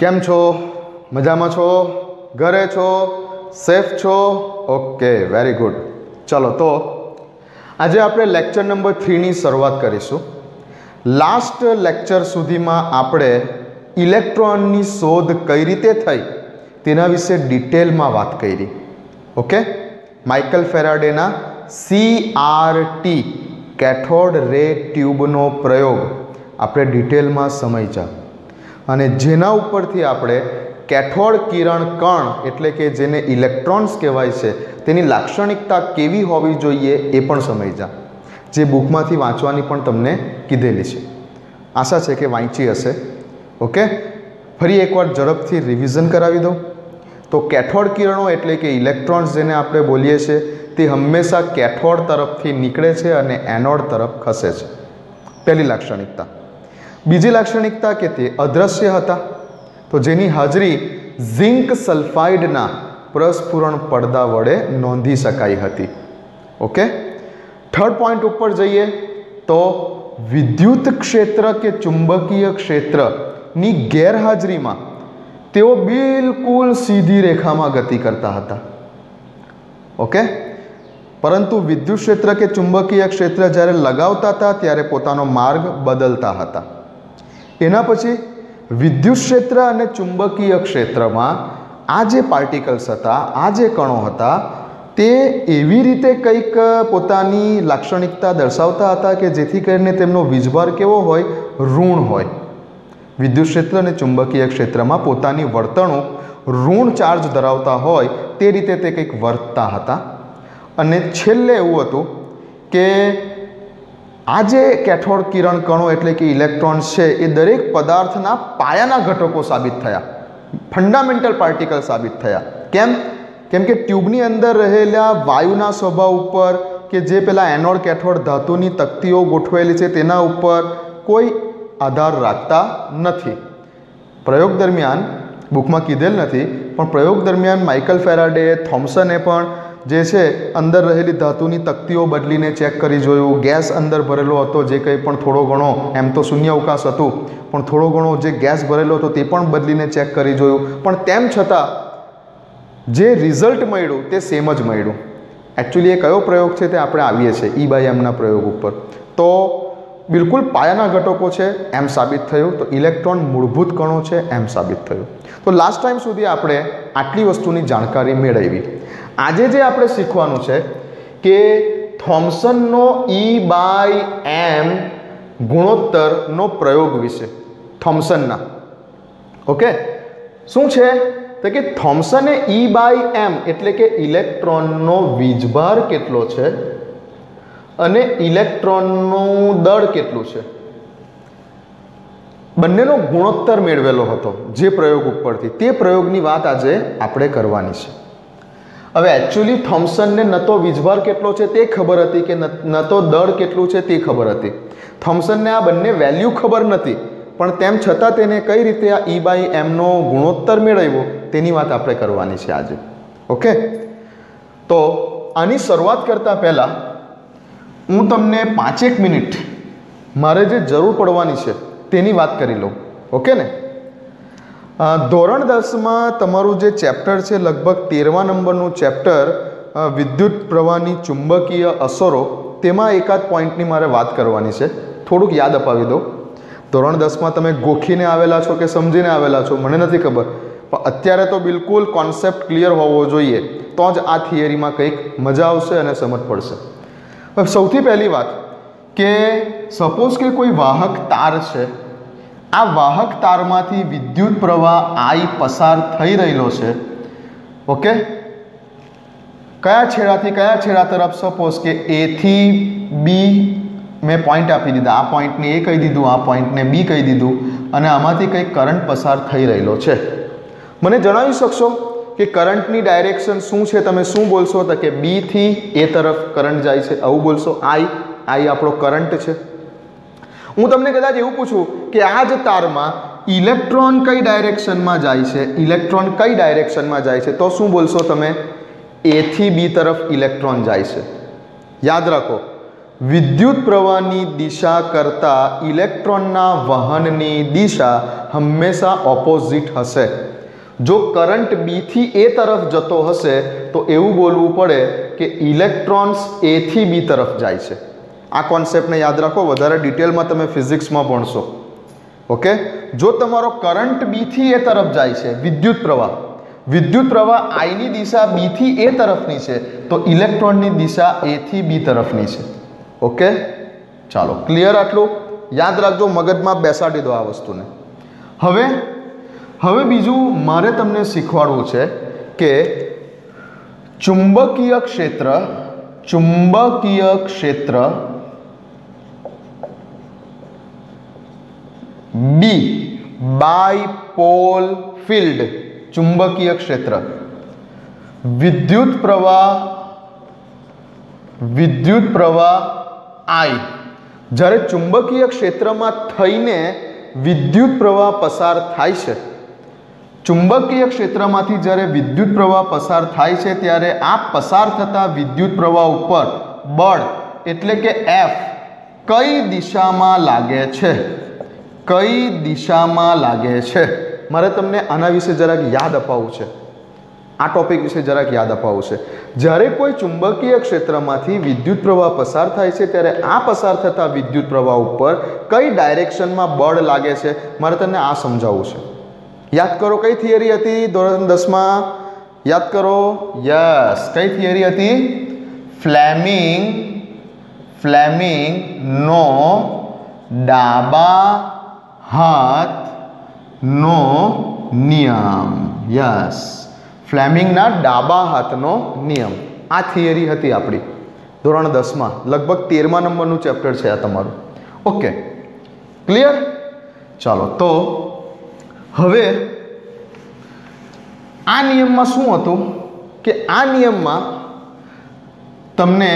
કેમ છો? મજામાં છો? ઘરે છો? સેફ છો? Okay, very good. ચલો, તો આજે આપણે લેક્ચર નંબર 3ની શરૂઆત કરીશું. લાસ્ટ લેક્ચર સુધીમાં આપણે ઇલેક્ટ્રોનની શોધ કઈ રીતે થઈ તેના વિશે ડિટેલમાં વાત કરી. ઓકે, માઇકલ ફેરાડેના CRT કેથોડ રે ટ્યુબનો પ્રયોગ આપણે ડિટેલમાં સમજ્યા અને જેના ઉપરથી આપણે કેથોડ કિરણ કણ એટલે કે જેને ઇલેક્ટ્રોન્સ કહેવાય છે તેની લાક્ષણિકતા કેવી હોવી જોઈએ એ પણ સમજ્યા, જે બુકમાંથી વાંચવાની પણ તમને કીધેલી છે. આશા છે કે વાંચી હશે. ઓકે, ફરી એકવાર ઝડપથી રિવિઝન કરાવી દઉં તો કેથોડ કિરણો એટલે કે ઇલેક્ટ્રોન્સ જેને આપણે બોલીએ છીએ તે હંમેશા કેથોડ તરફથી નીકળે છે અને એનોડ તરફ ખસે છે. પહેલી લાક્ષણિકતા. બીજી લાક્ષણિકતા કે તે અદૃશ્ય હતા, તો જેની હાજરી ઝિંક સલ્ફાઇડના પ્રસ્ફુરણ પડદા વડે નોંધી શકાઈ હતી. ઓકે, થર્ડ પોઈન્ટ ઉપર જઈએ તો વિદ્યુત ક્ષેત્ર કે ચુંબકીય ક્ષેત્રની ગેરહાજરીમાં તેઓ બિલકુલ સીધી રેખામાં ગતિ કરતા હતા. ઓકે, પરંતુ વિદ્યુત ક્ષેત્ર કે ચુંબકીય ક્ષેત્ર જ્યારે લગાવતા હતા ત્યારે પોતાનો માર્ગ બદલતા હતા. એના પછી વિદ્યુત ક્ષેત્ર અને ચુંબકીય ક્ષેત્રમાં આ જે પાર્ટિકલ્સ હતા, આ જે કણો હતા, તે એવી રીતે કંઈક પોતાની લાક્ષણિકતા દર્શાવતા હતા કે જેથી કરીને તેમનો વીજભાર કેવો હોય? ઋણ હોય. વિદ્યુત ક્ષેત્ર અને ચુંબકીય ક્ષેત્રમાં પોતાની વર્તણૂક ઋણ ચાર્જ ધરાવતા હોય તે રીતે તે કંઈક વર્તતા હતા. અને છેલ્લે એવું હતું કે આ જે કેથોડ કિરણ કણો એટલે કે ઇલેક્ટ્રોન્સ છે એ દરેક પદાર્થના પાયાના ઘટકો સાબિત થયા, ફંડામેન્ટલ પાર્ટિકલ સાબિત થયા. કેમ કે ટ્યુબની અંદર રહેલા વાયુના સ્વભાવ ઉપર કે જે પેલા એનોડ કેથોડ ધાતુની તકતીઓ ગોઠવેલી છે તેના ઉપર કોઈ આધાર રાખતા નથી. પ્રયોગ દરમિયાન બુકમાં કીધેલ નથી, પણ પ્રયોગ દરમિયાન માઇકલ ફેરાડે, થોમ્સને પણ જે છે અંદર રહેલી ધાતુની તકતીઓ બદલીને ચેક કરી જોયું. ગેસ અંદર ભરેલો હતો, જે કંઈ પણ થોડો ઘણો, એમ તો શૂન્ય અવકાશ હતું, પણ થોડો ઘણો જે ગેસ ભરેલો હતો તે પણ બદલીને ચેક કરી જોયું. પણ તેમ છતાં જે રિઝલ્ટ મળ્યું તે સેમ જ મળ્યું. એકચ્યુઅલી એ કયો પ્રયોગ છે તે આપણે આવીએ છીએ E/Mના પ્રયોગ ઉપર. તો બિલકુલ પાયાના ઘટકો છે એમ સાબિત થયું, તો ઇલેક્ટ્રોન મૂળભૂત કણો છે એમ સાબિત થયું. તો લાસ્ટ ટાઈમ સુધી આપણે આટલી વસ્તુની જાણકારી મેળવી. આજે જે આપણે શીખવાનું છે કે થોમ્સનનો E/M ગુણોત્તરનો પ્રયોગ વિશે. થોમ્સનના, ઓકે, શું છે તો કે થોમ્સને E/M એટલે કે ઇલેક્ટ્રોનનો વીજભાર કેટલો છે અને ઇલેક્ટ્રોનનું દળ કેટલું છે, બંનેનો ગુણોત્તર મેળવેલો હતો જે પ્રયોગ ઉપરથી. તે પ્રયોગની વાત આજે આપણે કરવાની છે. હવે એકચ્યુઅલી થોમ્સનને ન તો વીજભાર કેટલો છે તે ખબર હતી કે ન તો દળ કેટલું છે તે ખબર હતી. થોમ્સનને આ બંને વેલ્યુ ખબર નથી, પણ તેમ છતાં તેને કઈ રીતે આ E/Mનો ગુણોત્તર મેળવ્યો તેની વાત આપણે કરવાની છે આજે. ઓકે, તો આની શરૂઆત કરતાં પહેલાં હું તમને 5 મિનિટ મારે જે જરૂર પડવાની છે તેની વાત કરી લઉં. ઓકે ને? ધોરણ 10માં તમારું જે ચેપ્ટર છે, લગભગ 13મા નંબરનું ચેપ્ટર વિદ્યુત પ્રવાહની ચુંબકીય અસરો, તેમાં એકાદ પોઈન્ટની મારે વાત કરવાની છે. થોડુંક યાદ અપાવી દો. ધોરણ 10માં તમે ગોખીને આવેલા છો કે સમજીને આવેલા છો મને નથી ખબર, પણ અત્યારે તો બિલકુલ કોન્સેપ્ટ ક્લિયર હોવો જોઈએ, તો જ આ થિયરીમાં કંઈક મજા આવશે અને સમજ પડશે. સૌથી પહેલી વાત કે સપોઝ કે કોઈ વાહક તાર છે, આ વાહક તારમાંથી વિદ્યુત પ્રવાહ I પસાર થઈ રહેલો છે. ઓકે, કયા છેડાથી કયા છેડા તરફ? સપોઝ કે A થી B મેં પોઈન્ટ આપી દીધા, આ પોઈન્ટને A કહી દીધું, આ પોઈન્ટને B કહી દીધું, અને આમાંથી કંઈક કરંટ પસાર થઈ રહેલો છે. મને જણાવી શકશો કે કરંટની ડાયરેક્શન શું છે? તમે શું બોલશો? તો કે B થી A તરફ કરંટ જાય છે, આવું બોલશો. I આપણો કરંટ છે. હું તમને કદાચ એવું પૂછું કે આ જ તારમાં ઇલેક્ટ્રોન કઈ ડાયરેક્શનમાં જાય છે, ઇલેક્ટ્રોન કઈ ડાયરેક્શનમાં જાય છે, તો શું બોલશો તમે? A થી B તરફ ઇલેક્ટ્રોન જાય છે. યાદ રાખો, વિદ્યુત પ્રવાહની દિશા કરતાં ઇલેક્ટ્રોનના વહનની દિશા हमेशा ऑपोजिट हशे। जो करंट बी थी ए तरफ जतो हशे तो एवं बोलवू पड़े कि इलेक्ट्रॉन्स ए थी बी तरफ जाय छे। आ कॉन्सेप्ट ने याद रखो, वधारे डिटेल में तमे फिजिक्स में भणशो। ओके, जो तमारो करंट बी थी ए तरफ जाय छे, विद्युत प्रवाह आई नी दिशा बी थी ए तरफनी छे तो इलेक्ट्रॉन नी दिशा ए थी बी तरफनी छे। ओके, चालो क्लियर, आटलू याद राखजो, मगज में बेसाड़ी दो आ वस्तुने। हवे बीजू मारे तमने शीखवाडवुं छे के चुंबकीय क्षेत्र बी, बायपोल फील्ड, चुंबकीय क्षेत्र, विद्युत प्रवाह आई, જ્યારે चुंबकीय क्षेत्र में थईने विद्युत प्रवाह पसार थाय छे, चुंबकीय क्षेत्र में જ્યારે विद्युत प्रवाह पसार थाय छे त्यारे आ पसार थता विद्युत प्रवाह उपर बळ एटले के एफ कई दिशा में लागे छे, कई दिशा में लागे छे। मारे तमने आना विषे जराक याद अपावुं छे, आ टॉपिक विषे जराक याद अपावुं छे। જ્યારે कोई चुंबकीय क्षेत्रमांथी विद्युत प्रवाह पसार थाय छे त्यारे आ पसार थता विद्युत प्रवाह उपर कई डायरेक्शन में बळ लागे छे, मारे तमने आ समजाववुं छे। याद करो कई थियरी हती धोरण 10 में, याद करो, यस, कई थियरी हती? फ्लेमिंग नो डाबा हाथ नो नियम, यस, फ्लेमिंग ना डाबा हाथ नो नियम। आ थियरी हती आपणी धोरण 10 में, लगभग 13मा नंबरनुं चेप्टर छे आ तमारुं। ओके, क्लियर, चलो तो हवे आ नियम में शुं हतुं के आ नियम में तमने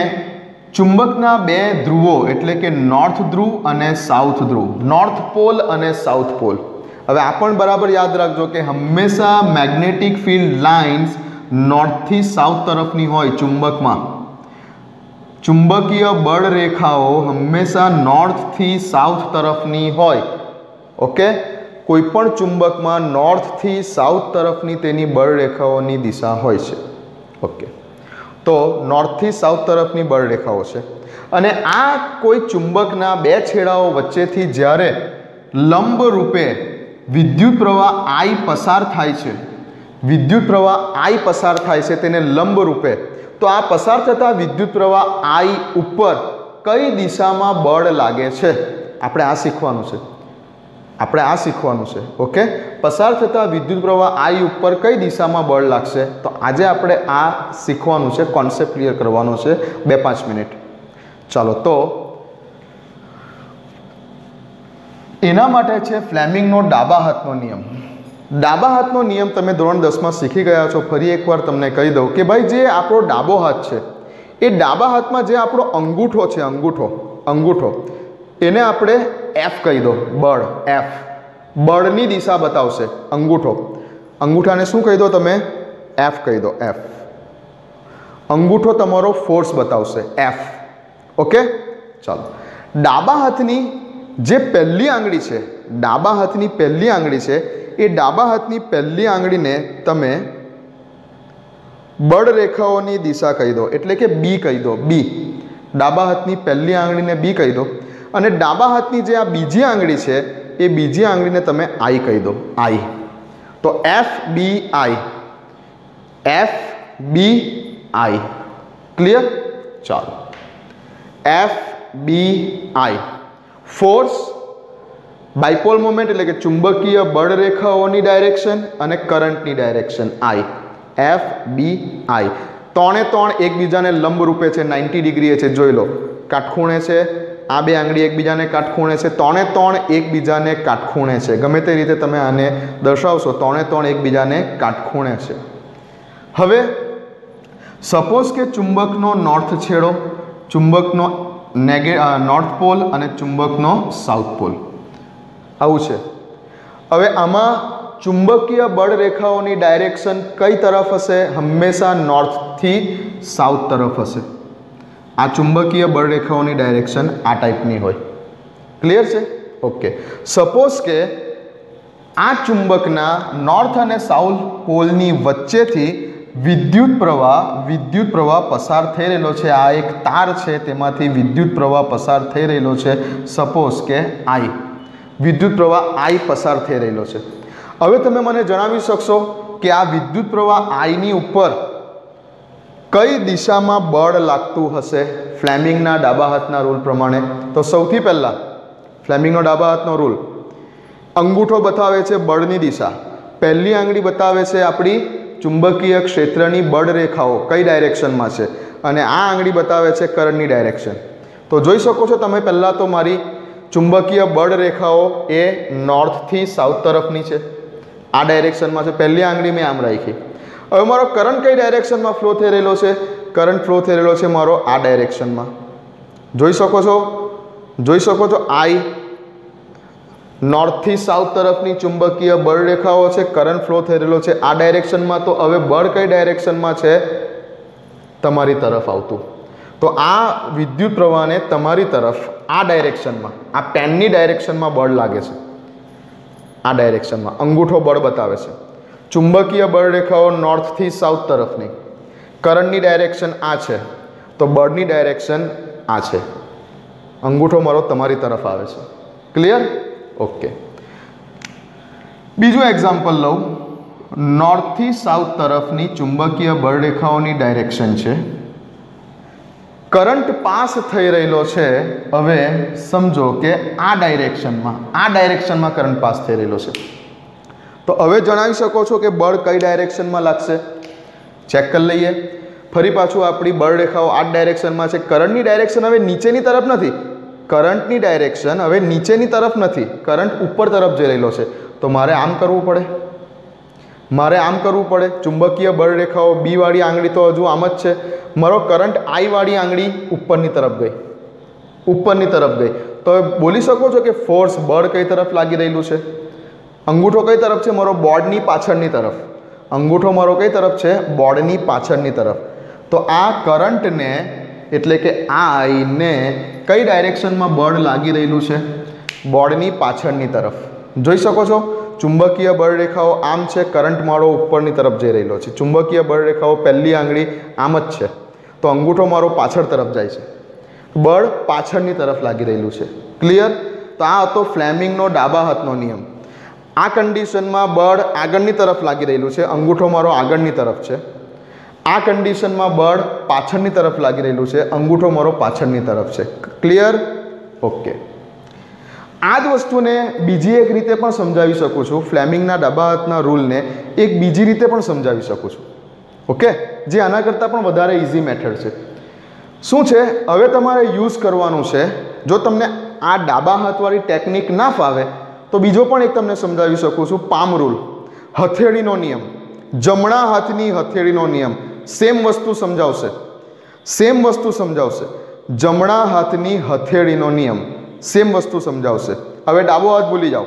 चुंबकना बे ध्रुवो एटले के नॉर्थ ध्रुव अने साउथ ध्रुव, नॉर्थ पोल अने साउथ पोल। हवे आ पण बराबर याद राखजो के हमेशा मैग्नेटिक फील्ड लाइन्स नॉर्थ थी साउथ तरफनी होय चुंबक में, चुंबकीय बळ रेखाओ हमेशा नॉर्थ थी साउथ तरफनी होय। ओके, कोईपण चुंबक में नॉर्थ थी साउथ तरफनी तेनी बळ रेखाओनी दिशा होय छे। ओके, तो नॉर्थ थी साउथ तरफनी बळ रेखाओ छे अने आ कोई चुंबकना बे छेड़ाओ वच्चेथी ज्यारे लंब रूपे विद्युत प्रवाह आई पसार थाय छे, विद्युत प्रवाह आई पसार थाय छे तेने लंब रूपे, तो आ पसार थता विद्युत प्रवाह आई उपर कई दिशा में बळ लागे छे, आपणे आ शीखवानुं छे, આપણે આ શીખવાનું છે। ઓકે, પસાર થતા વિદ્યુત પ્રવાહ आई ઉપર કઈ દિશામાં બળ લાગશે, તો આજે આપણે આ શીખવાનું છે, કોન્સેપ્ટ ક્લિયર કરવાનો છે 2-5 મિનિટ। ચાલો, તો એના માટે છે ફ્લેમિંગનો ડાબા હાથનો નિયમ। ડાબા હાથનો નિયમ તમે ધોરણ 10 માં શીખી ગયા છો। ફરી એકવાર તમને કહી દઉં કે ભાઈ જે આપણો ડાબો હાથ છે એ ડાબા હાથમાં જે આપણો અંગૂઠો છે, અંગૂઠો એને આપણે एफ कही दो, बळ, एफ बळनी दिशा बतावशे अंगूठो, अंगूठाने शुं कही दो तमे? एफ कही दो, एफ अंगूठो तमारो फोर्स बतावशे, एफ। ओके, चलो, डाबा हाथनी जे पहली आंगળી છે, डाबा हाथनी पहली आंगળી છે, ए डाबा हाथनी पहली आंगળીને तमे बळ रेखाओनी दिशा कही दो, एटले के बी कही दो, बी, डाबा हाथनी पहली आंगળીને बी कही दो અને ડાબા હાથની જે આ બીજી આંગળી છે એ બીજી આંગળીને તમે આઈ કહી દો, આઈ। તો એફ બી આઈ, એફ બી આઈ, ક્લિયર? ચાલો, એફ બી આઈ, ફોર્સ, બાયપોલ મોમેન્ટ એટલે કે ચુંબકીય બળ રેખાઓની ડાયરેક્શન અને કરંટની ડાયરેક્શન આઈ, એફ બી આઈ। ત્રણે ત્રણ એકબીજાને લંબ રૂપે છે, 90 ડિગ્રીએ છે, જોઈ લો, કાટખૂણે છે, आ बे आंगળી एकबीजाने काटखूणे छे, त्रणेय त्रण एकबीजाने काटखूणे छे, गमे ते रीते तमे आने दर्शावशो, त्रणेय त्रण एकबीजाने काटखूणे छे। हवे सपोज के चुंबकनो नॉर्थ छेड़ो, चुंबकनो नॉर्थ पोल अने चुंबकनो साउथ पोल आवुं छे। हवे आमां चुंबकीय बळ रेखाओनी डायरेक्शन कई तरफ हशे? हमेशा नॉर्थ थी साउथ तरफ हशे। आ चुंबकीय बळ रेखाओनी डायरेक्शन आ टाइपनी होय। क्लियर छे? ओके, सपोज के આ ચુંબકના નોર્થ અને સાઉથ પોલની વચ્ચેથી વિદ્યુત પ્રવાહ પસાર થઈ રહેલો છે। આ એક તાર છે, તેમાંથી વિદ્યુત પ્રવાહ પસાર થઈ રહેલો છે। સપોઝ કે આઈ વિદ્યુત પ્રવાહ આઈ પસાર થઈ રહેલો છે। હવે તમે મને જણાવી શકશો કે આ વિદ્યુત પ્રવાહ આઈની ઉપર કઈ દિશામાં બળ લાગતું હશે ફ્લેમિંગના ડાબા હાથના રૂલ પ્રમાણે? તો સૌથી પહેલાં ફ્લેમિંગનો ડાબા હાથનો રૂલ, અંગૂઠો બતાવે છે બળની દિશા, પહેલી આંગળી બતાવે છે આપણી ચુંબકીય ક્ષેત્રની બળ રેખાઓ કઈ ડાયરેક્શનમાં છે, અને આ આંગળી બતાવે છે કરંટની ડાયરેક્શન। તો જોઈ શકો છો તમે પહેલાં તો મારી ચુંબકીય બળ રેખાઓ એ નોર્થથી સાઉથ તરફની છે, આ ડાયરેક્શનમાં છે, પહેલી આંગળી મેં આમ રાખી। હવે મારો કરંટ કઈ ડાયરેક્શનમાં ફ્લો થઈ રહેલો છે? કરંટ ફ્લો થઈ રહેલો છે મારો આ ડાયરેક્શનમાં, જોઈ શકો છો આઈ નોર્થથી સાઉથ તરફની ચુંબકીય બળ રેખાઓ છે, કરંટ ફ્લો થઈ રહેલો છે આ ડાયરેક્શનમાં। તો હવે બળ કઈ ડાયરેક્શનમાં છે? તમારી તરફ આવતું। તો આ વિદ્યુત પ્રવાહને તમારી તરફ આ ડાયરેક્શનમાં, આ પેનની ડાયરેક્શનમાં બળ લાગે છે, આ ડાયરેક્શનમાં અંગૂઠો બળ બતાવે છે। ચુંબકીય બળ રેખાઓ નોર્થથી સાઉથ તરફની, કરંટની ડાયરેક્શન આ છે, તો બળની ડાયરેક્શન આ છે, અંગૂઠો મારો તમારી તરફ આવે છે। ક્લિયર? ઓકે, બીજું એક્ઝામ્પલ લઉં। નોર્થથી સાઉથ તરફની ચુંબકીય બળ રેખાઓની ડાયરેક્શન છે, કરંટ પાસ થઈ રહેલો છે। હવે સમજો કે આ ડાયરેક્શનમાં કરંટ પાસ થઈ રહેલો છે। તો હવે જણાવી શકો છો કે બળ કઈ ડાયરેક્શનમાં લાગશે? ચેક કરી લઈએ ફરી પાછું। આપણી બળ રેખાઓ આ ડાયરેક્શનમાં છે, કરંટની ડાયરેક્શન હવે નીચેની તરફ નથી, કરંટની ડાયરેક્શન હવે નીચેની તરફ નથી, કરંટ ઉપર તરફ જઈ રહેલો છે। તો મારે આમ કરવું પડે, ચુંબકીય બળ રેખાઓ બી વાળી આંગળી તો હજુ આમ જ છે, મારો કરંટ આઈ વાળી આંગળી ઉપરની તરફ ગઈ, તો બોલી શકો છો કે ફોર્સ બળ કઈ તરફ લાગી રહેલું છે? અંગૂઠો કઈ તરફ છે? મારો બોર્ડની પાછળની તરફ, અંગૂઠો મારો કઈ તરફ છે? બોર્ડની પાછળની તરફ। તો આ કરંટને એટલે કે આઈને કઈ ડાયરેક્શનમાં બળ લાગી રહેલું છે? બોર્ડની પાછળની તરફ। જોઈ શકો છો ચુંબકીય બળ રેખાઓ આમ છે, કરંટ મારો ઉપરની તરફ જઈ રહેલો છે, ચુંબકીય બળ રેખાઓ પહેલી આંગળી આમ જ છે, તો અંગૂઠો મારો પાછળ તરફ જાય છે, બળ પાછળની તરફ લાગી રહેલું છે। ક્લિયર? તો આ હતો ફ્લેમિંગનો ડાબા હાથનો નિયમ। આ કન્ડિશનમાં બળ આગળની તરફ લાગી રહેલું છે, અંગૂઠો મારો આગળની તરફ છે। આ કન્ડિશનમાં બળ પાછળની તરફ લાગી રહેલું છે, અંગૂઠો મારો પાછળની તરફ છે। ક્લિયર? ઓકે, આ જ વસ્તુને બીજી એક રીતે પણ સમજાવી શકું છું, ફ્લેમિંગના ડાબા હાથના રૂલને એક બીજી રીતે પણ સમજાવી શકું છું। ઓકે, જે આના કરતાં પણ વધારે ઇઝી મેથડ છે। શું છે? હવે તમારે યુઝ કરવાનું છે, જો તમને આ ડાબા હાથવાળી ટેકનિક ના ફાવે તો બીજો પણ એક તમને સમજાવી શકું છું, પામ રૂલ, હથેળીનો નિયમ, જમણા હાથની હથેળીનો નિયમ। સેમ વસ્તુ સમજાવશે, જમણા હાથની હથેળીનો નિયમ સેમ વસ્તુ સમજાવશે। હવે ડાબો હાથ ભૂલી જાઓ,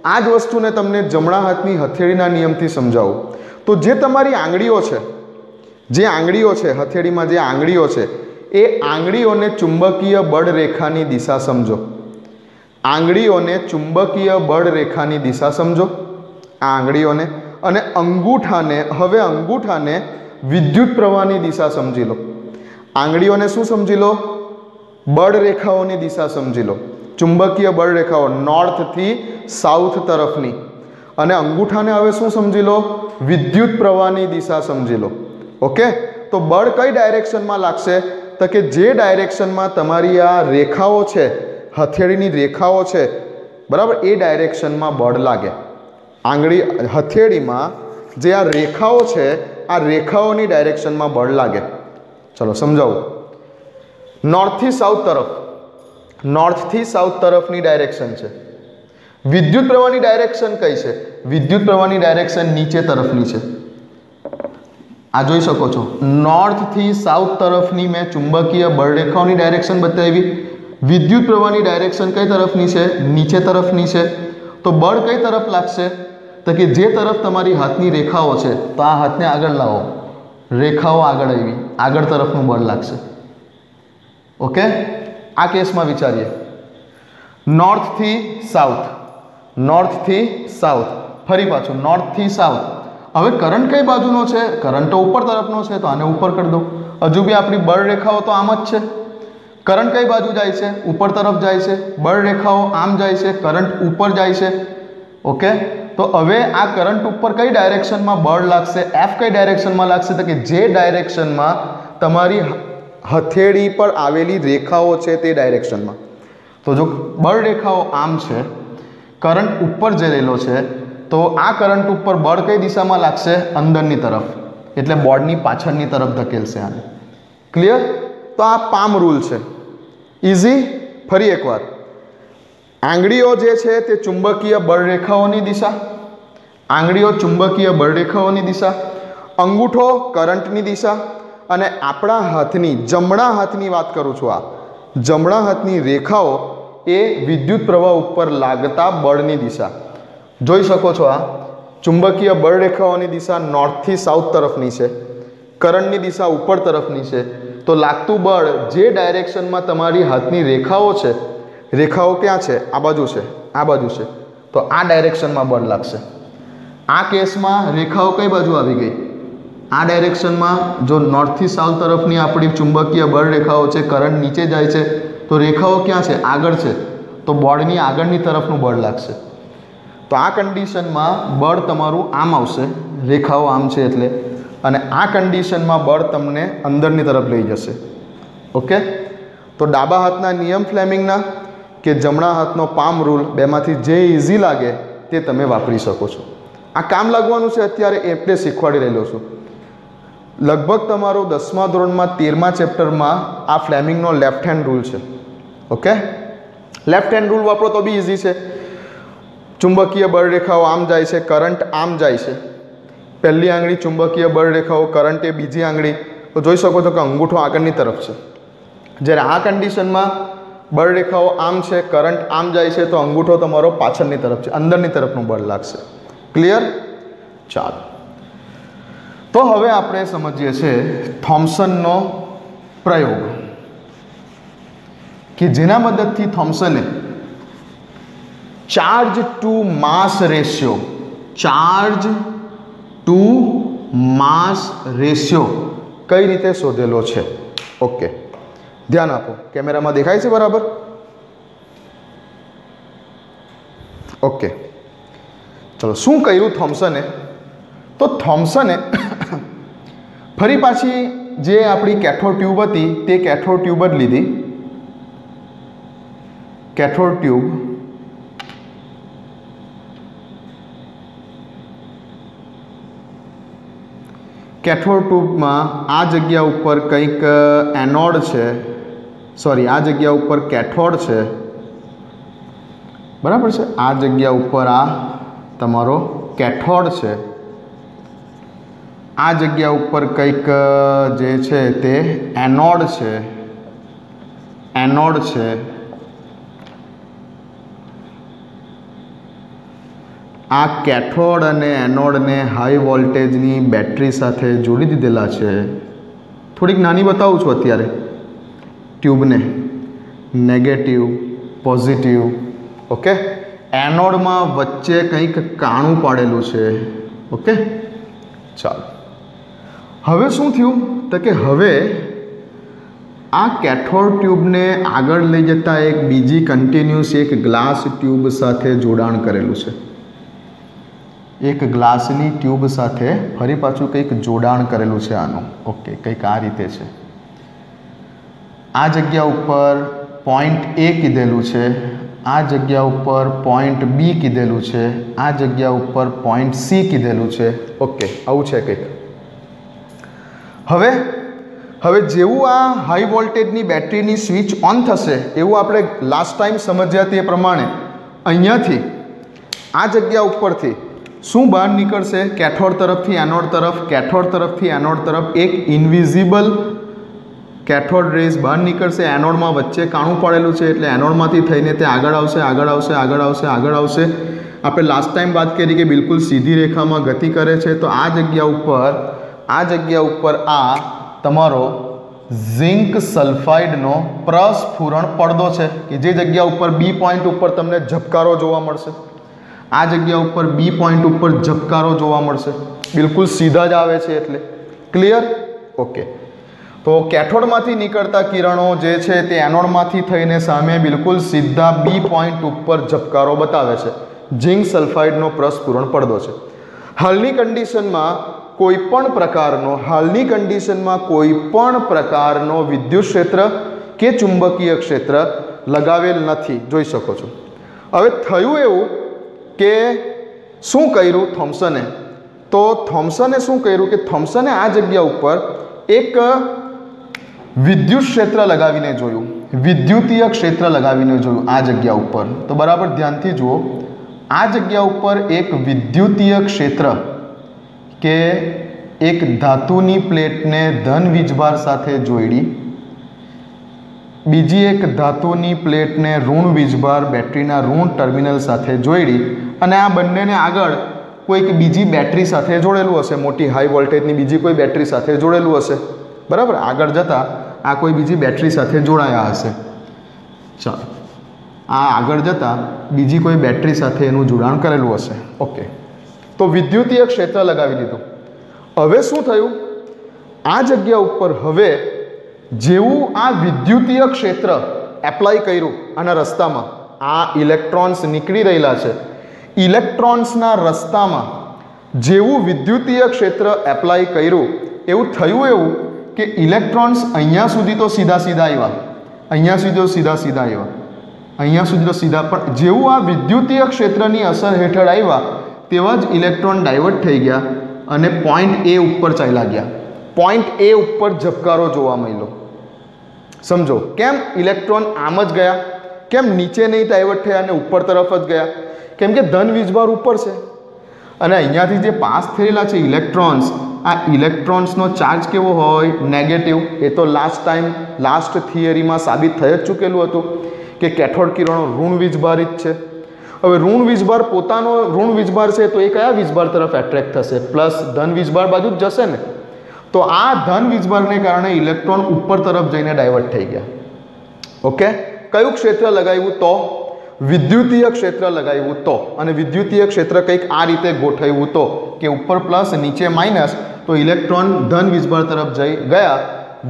આ જ વસ્તુને તમને જમણા હાથની હથેળીના નિયમથી સમજાવું તો જે તમારી આંગળીઓ છે, હથેળીમાં જે આંગળીઓ છે, એ આંગળીઓને ચુંબકીય બળ રેખાની દિશા સમજો, આંગળીઓને ચુંબકીય બળ રેખાની દિશા સમજો, આ આંગળીઓને, અને અંગૂઠાને વિદ્યુત પ્રવાહની દિશા સમજી લો। આંગળીઓને શું સમજી લો? બળ રેખાઓની દિશા સમજી લો, ચુંબકીય બળ રેખાઓ નોર્થથી સાઉથ તરફની, અને અંગૂઠાને હવે શું સમજી લો? વિદ્યુત પ્રવાહની દિશા સમજી લો। ઓકે, તો બળ કઈ ડાયરેક્શનમાં લાગશે? તો કે જે ડાયરેક્શનમાં તમારી આ રેખાઓ છે, હથેળીની રેખાઓ છે, બરાબર, એ ડાયરેક્શનમાં બળ લાગે। હથેળીમાં જે આ રેખાઓ છે, આ રેખાઓની ડાયરેક્શનમાં બળ લાગે। ચલો સમજાવું। નોર્થથી સાઉથ તરફની ડાયરેક્શન છે, વિદ્યુત પ્રવાહની ડાયરેક્શન કઈ છે? વિદ્યુત પ્રવાહની ડાયરેક્શન નીચે તરફની છે, આ જોઈ શકો છો। નોર્થથી સાઉથ તરફની મેં ચુંબકીય બળ રેખાઓની ડાયરેક્શન બતાવી, વિદ્યુત પ્રવાહની ડાયરેક્શન કઈ તરફની છે? નીચે તરફની છે। તો બળ કઈ તરફ લાગશે? તો કે જે તરફ તમારી હાથની રેખાઓ છે, તો આ હાથને આગળ લાવો, રેખાઓ આગળ આવી, આગળ તરફનું બળ લાગશે। ઓકે, આ કેસમાં વિચારીએ, નોર્થથી સાઉથ, ફરી પાછું નોર્થથી સાઉથ. હવે કરંટ કઈ બાજુનો છે? કરંટ તો ઉપર તરફનો છે, તો આને ઉપર કરી દો. હજુ બી આપણી બળ રેખાઓ તો આમ જ છે. કરંટ કઈ બાજુ જાય છે? ઉપર તરફ જાય છે. બળ રેખાઓ આમ જાય છે, કરંટ ઉપર જાય છે. ઓકે, તો હવે આ કરંટ ઉપર કઈ ડાયરેક્શનમાં બળ લાગશે? એફ કઈ ડાયરેક્શનમાં લાગશે? તો કે જે ડાયરેક્શનમાં તમારી હથેળી પર આવેલી રેખાઓ છે તે ડાયરેક્શનમાં. તો જો બળ રેખાઓ આમ છે, કરંટ ઉપર જઈ રહેલો છે, તો આ કરંટ ઉપર બળ કઈ દિશામાં લાગશે? અંદરની તરફ, એટલે બોર્ડની પાછળની તરફ ધકેલશે આને. ક્લિયર? તો આ પામ રૂલ છે. ઇઝી. ફરી એકવાર, આંગળીઓ જે છે તે ચુંબકીય બળ રેખાઓની દિશા, આંગળીઓ ચુંબકીય બળ રેખાઓની દિશા, અંગૂઠો કરંટની દિશા, અને આપણા હાથની જમણા હાથની વાત કરું છું, આ જમણા હાથની રેખાઓ એ વિદ્યુત પ્રવાહ ઉપર લાગતા બળની દિશા. જોઈ શકો છો, આ ચુંબકીય બળ રેખાઓની દિશા નોર્થથી સાઉથ તરફની છે, કરંટની દિશા ઉપર તરફની છે. તો લાગતું બળ જે ડાયરેક્શનમાં તમારી હાથની રેખાઓ છે, રેખાઓ ક્યાં છે? આ બાજુ છે, આ બાજુ છે, તો આ ડાયરેક્શનમાં બળ લાગશે. આ કેસમાં રેખાઓ કઈ બાજુ આવી ગઈ? આ ડાયરેક્શનમાં. જો નોર્થથી સાઉથ તરફની આપણી ચુંબકીય બળ રેખાઓ છે, કરંટ નીચે જાય છે, તો રેખાઓ ક્યાં છે? આગળ છે, તો બોર્ડની આગળની તરફનું બળ લાગશે. તો આ કન્ડિશનમાં બળ તમારું આમ આવશે, રેખાઓ આમ છે એટલે, અને આ કન્ડિશનમાં બળ તમને અંદરની તરફ લઈ જશે. ઓકે, તો ડાબા હાથના નિયમ ફ્લેમિંગના કે જમણા હાથનો પામ રૂલ, બેમાંથી જે ઇઝી લાગે તે તમે વાપરી શકો છો. આ કામ લાગવાનું છે અત્યારે એટલે શીખવાડી રહેલો છું. લગભગ તમારો 10મા ધોરણમાં 13મા ચેપ્ટરમાં આ ફ્લેમિંગનો લેફ્ટ હેન્ડ રૂલ છે. ઓકે, લેફ્ટ હેન્ડ રૂલ વાપરો તો બી ઇઝી છે. ચુંબકીય બળ રેખાઓ આમ જાય છે, કરંટ આમ જાય છે. પહેલી આંગળી ચુંબકીય બળ રેખાઓ, કરંટ એ બીજી આંગળી. તો જોઈ શકો છો કે અંગૂઠો આગળની તરફ છે. જ્યારે આ કન્ડિશનમાં બળ રેખાઓ આમ છે, કરંટ આમ જાય છે, તો અંગૂઠો તમારો પાછળની તરફ છે, અંદરની તરફનું બળ લાગશે. ક્લિયર? ચાલો, તો હવે આપણે સમજીએ છીએ થોમ્સનનો પ્રયોગ, કે જેના મદદથી થોમ્સને ચાર્જ ટુ માસ રેશિયો, ચાર્જ ટુ માસ રેશિયો કઈ રીતે શોધેલો છે. ઓકે, ધ્યાન આપો, કેમેરામાં દેખાય છે બરાબર? ઓકે, ચલો, શું કર્યું થોમ્સને? તો થોમ્સને ફરી પાછી જે આપણી કેથોડ ટ્યુબ હતી તે કેથોડ ટ્યુબ જ લીધી. કેથોડ ટ્યુબ, કેથોડ ટ્યુબમાં આ જગ્યા ઉપર કંઈક એનોડ છે, સોરી, આ જગ્યા ઉપર કેથોડ છે, બરાબર છે. આ જગ્યા ઉપર આ તમારો કેથોડ છે, આ જગ્યા ઉપર કંઈક જે છે તે એનોડ છે, એનોડ છે. આ કેથોડ અને એનોડને હાઈ વોલ્ટેજની બેટરી સાથે જોડી દીધેલા છે. થોડીક નાની બતાવું છું અત્યારે ટ્યુબને, નેગેટિવ, પોઝિટિવ. ઓકે, એનોડમાં વચ્ચે કંઈક કાણું પાડેલું છે. ઓકે, ચાલો, હવે શું થયું? તો કે હવે આ કેથોડ ટ્યુબને આગળ લઈ જતા એક બીજી કન્ટિન્યુઅસ એક ગ્લાસ ટ્યુબ સાથે જોડાણ કરેલું છે. એક ગ્લાસની ટ્યુબ સાથે ફરી પાછું કંઈક જોડાણ કરેલું છે આનું. ઓકે, કંઈક આ રીતે છે. આ જગ્યા ઉપર પોઈન્ટ એ કીધેલું છે, આ જગ્યા ઉપર પોઈન્ટ બી કીધેલું છે, આ જગ્યા ઉપર પોઈન્ટ સી કીધેલું છે. ઓકે, આવું છે કંઈક. હવે જેવું આ હાઈ વોલ્ટેજની બેટરીની સ્વિચ ઓન થશે એવું આપણે લાસ્ટ ટાઈમ સમજ્યા તે પ્રમાણે અહીંયાથી આ જગ્યા ઉપરથી શું બહાર નીકળશે? કેથોડ તરફથી એનોડ તરફ, કેથોડ તરફથી એનોડ તરફ એક ઇનવિઝિબલ કેથોડ રેઝ બહાર નીકળશે. એનોડમાં વચ્ચે કાણું પાડેલું છે એટલે એનોડમાંથી થઈને તે આગળ આવશે, આગળ આવશે, આગળ આવશે, આગળ આવશે. આપણે લાસ્ટ ટાઈમ વાત કરી કે બિલકુલ સીધી રેખામાં ગતિ કરે છે. તો આ જગ્યા ઉપર આ તમારો ઝિંક સલ્ફાઇડનો પ્રસ્ફુરણ પડદો છે કે જે જગ્યા ઉપર બી પોઈન્ટ ઉપર તમને ઝબકારો જોવા મળશે. आ जग्या पर बी पॉइंट पर झबकारो जोवा मळशे, बिल्कुल सीधा ज आवे छे एटले क्लियर। ओके, तो कैथोडमांथी निकळता किरणों जे छे ते एनोडमांथी थईने सामे बिल्कुल सीधा बी पॉइंट पर झबकारो बतावे छे। झिंक सल्फाइडनो प्रस्फुरण પડદો છે। हालनी कंडीशनमां कोईपण प्रकारनो विद्युत क्षेत्र के चुंबकीय क्षेत्र लगावेल नथी, जोई शको छो। हवे थयुं एवुं के शुं कर्युं थॉम्सने, तो थॉम्सने शुं कर्युं के थॉम्सने आ जग्या उपर एक विद्युत क्षेत्र लगावीने जोयुं, विद्युतीय क्षेत्र लगावीने जोयुं आ जग्या उपर। तो बराबर ध्यानथी जुओ, आ जग्या उपर एक विद्युतीय क्षेत्र के एक धातुनी प्लेटने धन वीजभार साथे जोड़ी, बीजी एक धातुनी प्लेटने ऋण वीजभार बेटरीना ऋण टर्मिनल साथे जोड़ी अने आ बंनेने आगळ कोईक बीजी बेटरी साथे जोड़ेलुं हशे, मोटी हाई वोल्टेजनी बीजी कोई बेटरी साथे जोड़ेलुं हशे, बराबर। आगळ जता आ कोई बीजी बेटरी साथे जोड़ाया हशे। चलो, आ आगळ जता बीजी कोई बेटरी साथे एनुं जोडाण करेलुं हशे। ओके, तो विद्युतीय क्षेत्र लगावी दीधुं। हवे शुं थयुं, आ जग्या उपर हवे जेवुं आ विद्युतीय क्षेत्र एप्लाय कर्युं आना रस्तामां, आ इलेक्ट्रॉन्स निकળી रहेला छे, इलेक्ट्रॉन्सना रस्तामां जेवुं विद्युतीय क्षेत्र एप्लाय कर्युं एवुं थयुं एवुं के इलेक्ट्रॉन्स अहींया सुधी तो सीधा सीधा आव्या, अहींया सुधी तो सीधा सीधा आव्या, अहींया सुधी तो सीधा, पण जेवुं आ विद्युतीय क्षेत्रनी असर हेठळ आव्या तेवा ज इलेक्ट्रॉन डायवर्ट थई गया અને पॉइंट ए ઉપર ચાલ્યા ગયા, पॉइंट ए ઉપર ઝબકારો જોવા મળ્યો। સમજો કેમ ઇલેક્ટ્રોન આમ જ ગયા, કેમ નીચે નહીં ડાયવર્ટ થયા અને ઉપર તરફ જ ગયા? કેમ કે ધન વીજભાર ઉપર છે અને અહીંયાથી જે પાસ થયેલા છે ઇલેક્ટ્રોન્સ, આ ઇલેક્ટ્રોન્સનો ચાર્જ કેવો હોય? નેગેટિવ। એ તો લાસ્ટ થિયરીમાં સાબિત થઈ જ ચૂકેલું હતું કે કેથોડ કિરણો ઋણ વીજભારિત છે। હવે ઋણ વીજભાર પોતાનો ઋણ વીજભાર છે તો એ કયા વીજભાર તરફ એટ્રેક્ટ થશે? પ્લસ ધન વીજભાર બાજુ જ જશે ને। તો આ ધન વીજભારને કારણે ઇલેક્ટ્રોન ઉપર તરફ જઈને ડાયવર્ટ થઈ ગયા। ઓકે, કયું ક્ષેત્ર લગાવ્યું? તો વિદ્યુતીય ક્ષેત્ર લગાવ્યું તો, અને વિદ્યુતીય ક્ષેત્ર કંઈક આ રીતે ગોઠવ્યું તો કે ઉપર પ્લસ નીચે માઇનસ, તો ઇલેક્ટ્રોન ધન વીજભાર તરફ જઈ ગયા,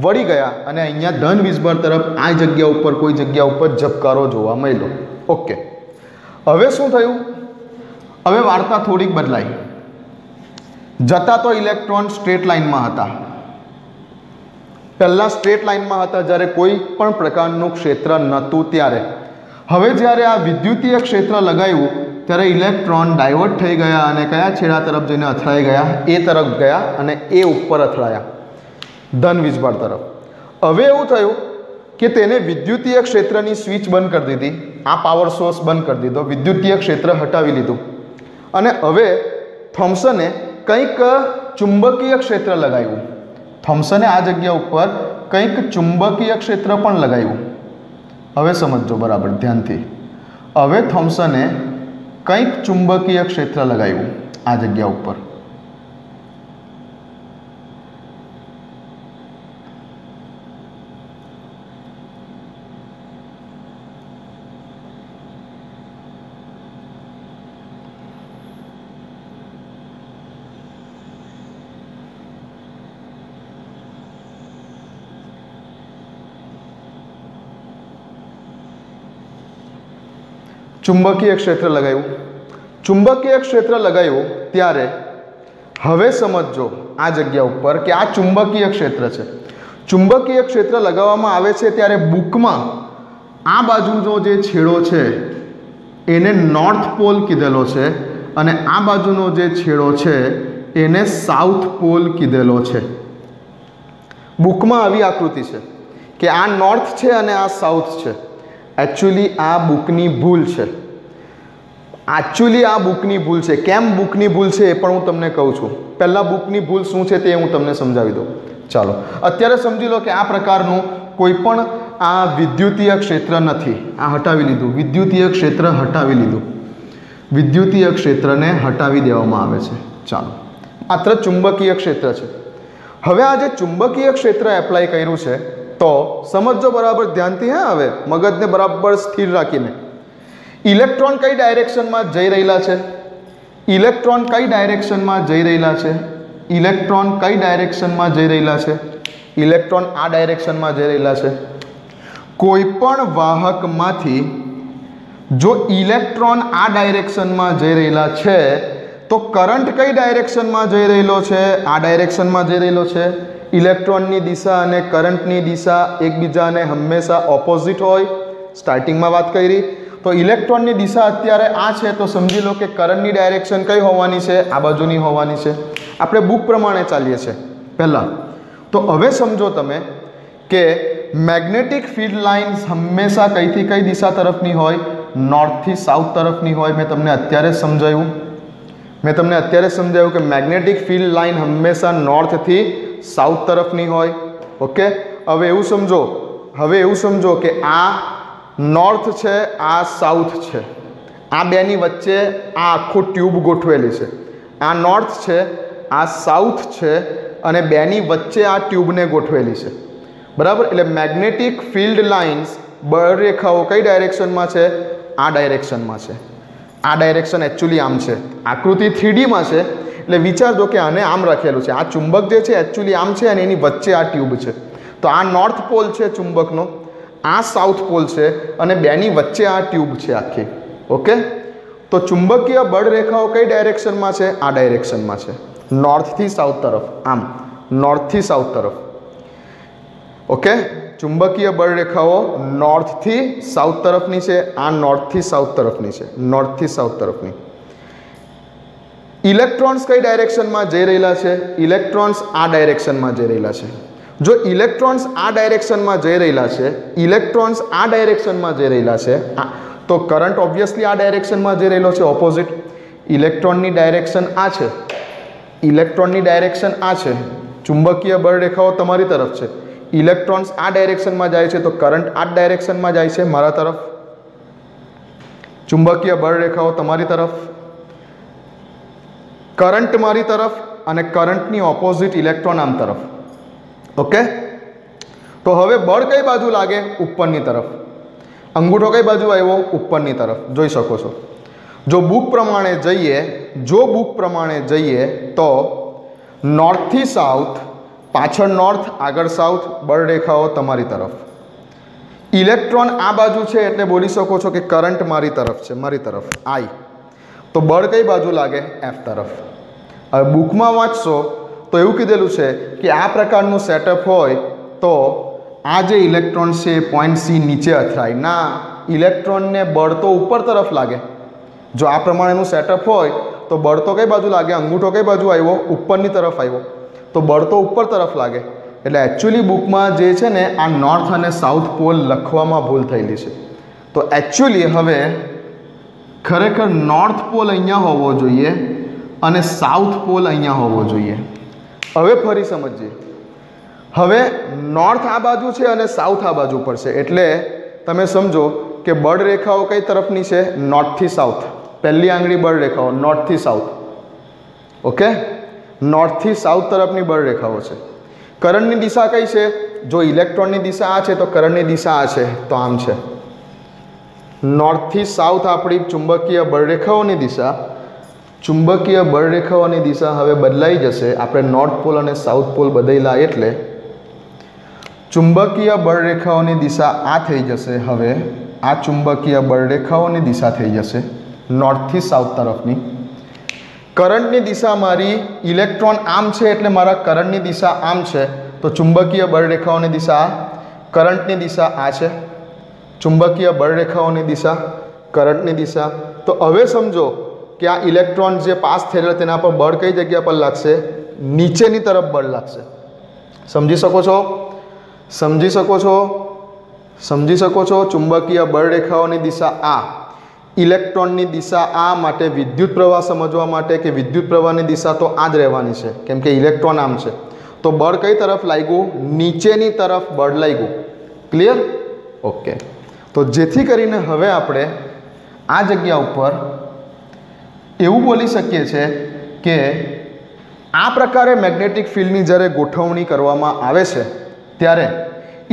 વળી ગયા અને અહીંયા ધન વીજભાર તરફ આ જગ્યા ઉપર કોઈ જગ્યા ઉપર ઝબકારો જોવા મળ્યો। ઓકે, હવે શું થયું? હવે વાર્તા થોડીક બદલાઈ। જતા તો ઇલેક્ટ્રોન સ્ટ્રેટ લાઇનમાં હતા, પહેલા સ્ટ્રેટ લાઇનમાં હતા જ્યારે કોઈ પણ પ્રકારનું ક્ષેત્ર નહોતું ત્યારે। હવે જ્યારે આ વિદ્યુતીય ક્ષેત્ર લગાવ્યું ત્યારે ઇલેક્ટ્રોન ડાયવર્ટ થઈ ગયા અને કયા છેડા તરફ જઈને અથડાઈ ગયા? એ તરફ ગયા અને એ ઉપર અથડાયા, ધન વીજભાર તરફ। હવે એવું થયું કે તેને વિદ્યુતીય ક્ષેત્રની સ્વિચ બંધ કરી દીધી, આ પાવર સોર્સ બંધ કરી દીધો, વિદ્યુતીય ક્ષેત્ર હટાવી લીધું અને હવે થોમ્સને કંઈક ચુંબકીય ક્ષેત્ર લગાવ્યું। થોમ્સને આ જગ્યા ઉપર કંઈક ચુંબકીય ક્ષેત્ર પણ લગાવ્યું। હવે સમજો બરાબર ધ્યાનથી, હવે થોમ્સને કંઈક ચુંબકીય ક્ષેત્ર લગાવ્યું આ જગ્યા ઉપર। चुंबकीय क्षेत्र लगाव्યું, चुंबकीय क्षेत्र लगाव्યું ત્યારે હવે સમજો આ જગ્યા ઉપર કે આ ચુંબકીય ક્ષેત્ર છે। ચુંબકીય ક્ષેત્ર લગાવવામાં આવે છે ત્યારે બુકમાં આ બાજુનો જે છેડો છે એને નોર્થ પોલ કીધેલો છે અને આ બાજુનો જે છેડો છે એને સાઉથ પોલ કીધેલો છે। બુકમાં આવી આકૃતિ છે કે આ નોર્થ છે અને આ સાઉથ છે। एक्चुअली आ बुकनी भूल है, एक्चुअली आ बुकनी भूल है। केम बुकनी भूल है ये पण हूँ तमने कहूँ छूँ। पहला बुकनी भूल शू है ते हूँ तमने समझावी दूँ। चलो अत्यारे समझी लो कि आ प्रकारनु कोईपण आ विद्युतीय क्षेत्र नहीं, आ हटावी लीधुं, विद्युतीय क्षेत्र हटावी लीधुं, विद्युतीय क्षेत्र ने हटावी देवामां आवे छे। चलो मात्र चुंबकीय क्षेत्र है। हवे आ जे चुंबकीय क्षेत्र एप्लाय कर्युं छे तो समझो बराबर ध्यानथी। हाँ, हवे मगजने बराबर स्थिर राखीने ઇલેક્ટ્રોન કઈ ડાયરેક્શનમાં જઈ રહેલા છે? ઇલેક્ટ્રોન કઈ ડાયરેક્શનમાં જઈ રહેલા છે? ઇલેક્ટ્રોન કઈ ડાયરેક્શનમાં જઈ રહેલા છે? ઇલેક્ટ્રોન આ ડાયરેક્શનમાં જઈ રહેલા છે. કોઈ પણ વાહકમાંથી જો ઇલેક્ટ્રોન આ ડાયરેક્શનમાં જઈ રહેલા છે તો કરંટ કઈ ડાયરેક્શનમાં જઈ રહેલો છે? આ ડાયરેક્શનમાં જઈ રહેલો છે. ઇલેક્ટ્રોનની દિશા અને કરંટની દિશા એકબીજાને હંમેશા ઓપોઝિટ હોય. સ્ટાર્ટિંગમાં વાત કરી તો ઇલેક્ટ્રોનની દિશા અત્યારે આ છે તો સમજી લો કે કરંટની ડાયરેક્શન કઈ હોવાની છે? આ બાજુની હોવાની છે. આપણે બુક પ્રમાણે ચાલીએ છીએ પહેલાં. તો હવે સમજો તમે કે મેગ્નેટિક ફિલ્ડ લાઇન્સ હંમેશા કઈથી કઈ દિશા તરફની હોય? નોર્થથી સાઉથ તરફની હોય. મેં તમને અત્યારે સમજાવ્યું કે મેગ્નેટિક ફિલ્ડ લાઇન હંમેશા નોર્થથી સાઉથ તરફની હોય. ઓકે, હવે એવું સમજો કે આ નોર્થ છે, આ સાઉથ છે. આ બેની વચ્ચે આ આખું ટ્યુબ ગોઠવેલી છે. આ નોર્થ છે, આ સાઉથ છે અને બેની વચ્ચે આ ટ્યુબને ગોઠવેલી છે. બરાબર, એટલે મેગ્નેટિક ફિલ્ડ લાઇન્સ બળરેખાઓ કઈ ડાયરેક્શનમાં છે? આ ડાયરેક્શનમાં છે. આ ડાયરેક્શન એકચ્યુઅલી આમ છે. આકૃતિ 3Dમાં છે એટલે વિચારજો કે આને આમ રાખેલું છે. આ ચુંબક જે છે એકચ્યુઅલી આમ છે અને એની વચ્ચે આ ટ્યુબ છે. તો આ નોર્થ પોલ છે ચુંબકનો, આ સાઉથ પોલ છે અને બેની વચ્ચે આ ટ્યુબ છે આખી. ઓકે, તો ચુંબકીય બળરેખાઓ કઈ ડાયરેક્શનમાં છે? આ ડાયરેક્શનમાં છે, નોર્થથી સાઉથ તરફ. આમ નોર્થથી સાઉથ તરફ. ઓકે, ચુંબકીય બળરેખાઓ નોર્થથી સાઉથ તરફની છે. આ નોર્થથી સાઉથ તરફની છે, નોર્થથી સાઉથ તરફની. ઇલેક્ટ્રોન્સ કઈ ડાયરેક્શનમાં જઈ રહેલા છે? ઇલેક્ટ્રોન્સ આ ડાયરેક્શનમાં જઈ રહેલા છે. જો ઇલેક્ટ્રોન્સ આ ડાયરેક્શનમાં જઈ રહેલા છે, તો કરંટ ઓબ્વિયસલી આ ડાયરેક્શનમાં જઈ રહેલો છે, ઓપોઝિટ. ઇલેક્ટ્રોનની ડાયરેક્શન આ છે, ચુંબકીય બળરેખાઓ તમારી તરફ છે. ઇલેક્ટ્રોન્સ આ ડાયરેક્શનમાં જાય છે તો કરંટ આ ડાયરેક્શનમાં જાય છે, મારા તરફ. ચુંબકીય બળરેખાઓ તમારી તરફ, કરંટ મારી તરફ અને કરંટની ઓપોઝિટ ઇલેક્ટ્રોન આમ તરફ. ઓકે, તો હવે બળ કઈ બાજુ લાગે? ઉપરની તરફ. અંગૂઠો કઈ બાજુ આવ્યો? ઉપરની તરફ. જોઈ શકો છો. જો બુક પ્રમાણે જઈએ તો નોર્થથી સાઉથ, પાછળ નોર્થ, આગળ સાઉથ, બળરેખાઓ તમારી તરફ. ઇલેક્ટ્રોન આ બાજુ છે એટલે બોલી શકો છો કે કરંટ મારી તરફ છે, મારી તરફ આઈ. તો બળ કઈ બાજુ લાગે? એફ તરફ. હવે બુકમાં વાંચશો તો એવું કીધેલું છે કે આ પ્રકારનું સેટઅપ હોય તો આ જે ઇલેક્ટ્રોન છે પોઈન્ટ સી નીચે અથડાય. ના, ઇલેક્ટ્રોનને બળ તો ઉપર તરફ લાગે. જો આ પ્રમાણેનું સેટઅપ હોય તો બળ તો કઈ બાજુ લાગે? અંગૂઠો કઈ બાજુ આવ્યો? ઉપરની તરફ આવ્યો. તો બળ તો ઉપર તરફ લાગે. એટલે એકચ્યુઅલી બુકમાં જે છે ને આ નોર્થ અને સાઉથ પોલ લખવામાં ભૂલ થયેલી છે. તો એકચ્યુઅલી હવે ખરેખર નોર્થ પોલ અહીંયા હોવો જોઈએ અને સાઉથ પોલ અહીંયા હોવો જોઈએ. હવે ફરી સમજીએ. હવે નોર્થ આ બાજુ છે અને સાઉથ આ બાજુ પર છે એટલે તમે સમજો કે બળરેખાઓ કઈ તરફની છે? નોર્થથી સાઉથ. પહેલી આંગળી બળરેખાઓ નોર્થથી સાઉથ. ઓકે, નોર્થથી સાઉથ તરફની બળરેખાઓ છે. કરંટની દિશા કઈ છે? જો ઇલેક્ટ્રોનની દિશા આ છે તો કરંટની દિશા આ છે, તો આમ છે. નોર્થથી સાઉથ આપણી ચુંબકીય બળરેખાઓની દિશા હવે બદલાઈ જશે. આપણે નોર્થ પોલ અને સાઉથ પોલ બદલ્યા એટલે ચુંબકીય બળરેખાઓની દિશા આ થઈ જશે. હવે આ ચુંબકીય બળરેખાઓની દિશા થઈ જશે નોર્થથી સાઉથ તરફની. કરંટની દિશા મારી ઇલેક્ટ્રોન આમ છે એટલે મારા કરંટની દિશા આમ છે. તો ચુંબકીય બળરેખાઓની દિશા, કરંટની દિશા આ છે. ચુંબકીય બળરેખાઓની દિશા, કરંટની દિશા. તો હવે સમજો કે આ ઇલેક્ટ્રોન જે પાસ થયેલા તેના પર બળ કઈ જગ્યા પર લાગશે? નીચેની તરફ બળ લાગશે. સમજી શકો છો. ચુંબકીય બળરેખાઓની દિશા આ, ઇલેક્ટ્રોનની દિશા આ. માટે વિદ્યુત પ્રવાહ સમજવા માટે કે વિદ્યુત પ્રવાહની દિશા તો આ જ રહેવાની છે કેમ કે ઇલેક્ટ્રોન આમ છે. તો બળ કઈ તરફ લાગ્યું? નીચેની તરફ બળ લાગ્યું. ક્લિયર? ઓકે, તો જેથી કરીને હવે આપણે આ જગ્યા ઉપર એવું બોલી શકીએ છીએ કે આ પ્રકારે મેગ્નેટિક ફિલ્ડની જ્યારે ગોઠવણી કરવામાં આવે છે ત્યારે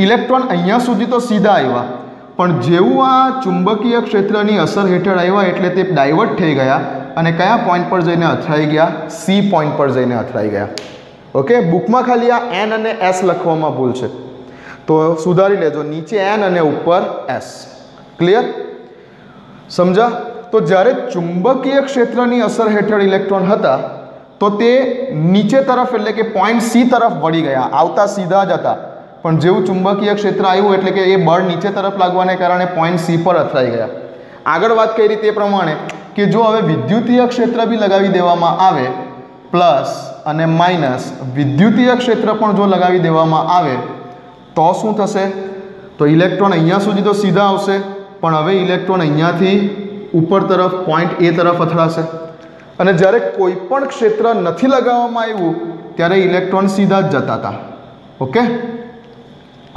ઇલેક્ટ્રોન અહીંયા સુધી તો સીધા આવ્યા પણ જેવું આ ચુંબકીય ક્ષેત્રની અસર હેઠળ આવ્યા એટલે તે ડાયવર્ટ થઈ ગયા અને કયા પોઈન્ટ પર જઈને અથડાઈ ગયા? સી પોઈન્ટ પર જઈને અથડાઈ ગયા. ઓકે, બુકમાં ખાલી આ એન અને એસ લખવામાં ભૂલ છે, તો સુધારી લેજો. નીચે એન અને ઉપર એસ. ક્લિયર? સમજા? તો જ્યારે ચુંબકીય ક્ષેત્રની અસર હેઠળ ઇલેક્ટ્રોન હતા તો તે નીચે તરફ એટલે કે પોઈન્ટ સી તરફ વળી ગયા, આવતા સીધા જ હતા. પણ જેવું ચુંબકીય ક્ષેત્ર આવ્યું એટલે કે એ બળ નીચે તરફ લાગવાને કારણે પોઈન્ટ સી પર અથડાઈ ગયા. આગળ વાત કરી તે પ્રમાણે કે જો હવે વિદ્યુતીય ક્ષેત્ર બી લગાવી દેવામાં આવે, પ્લસ અને માઇનસ વિદ્યુતીય ક્ષેત્ર પણ જો લગાવી દેવામાં આવે તો શું થશે? તો ઇલેક્ટ્રોન અહીંયા સુધી તો સીધા આવશે, પણ હવે ઇલેક્ટ્રોન અહીંયાથી ઉપર તરફ પોઈન્ટ એ તરફ અથડાશે. અને જ્યારે કોઈ પણ ક્ષેત્ર નથી લગાવવામાં આવ્યું ત્યારે ઇલેક્ટ્રોન સીધા જ જતા હતા. ઓકે,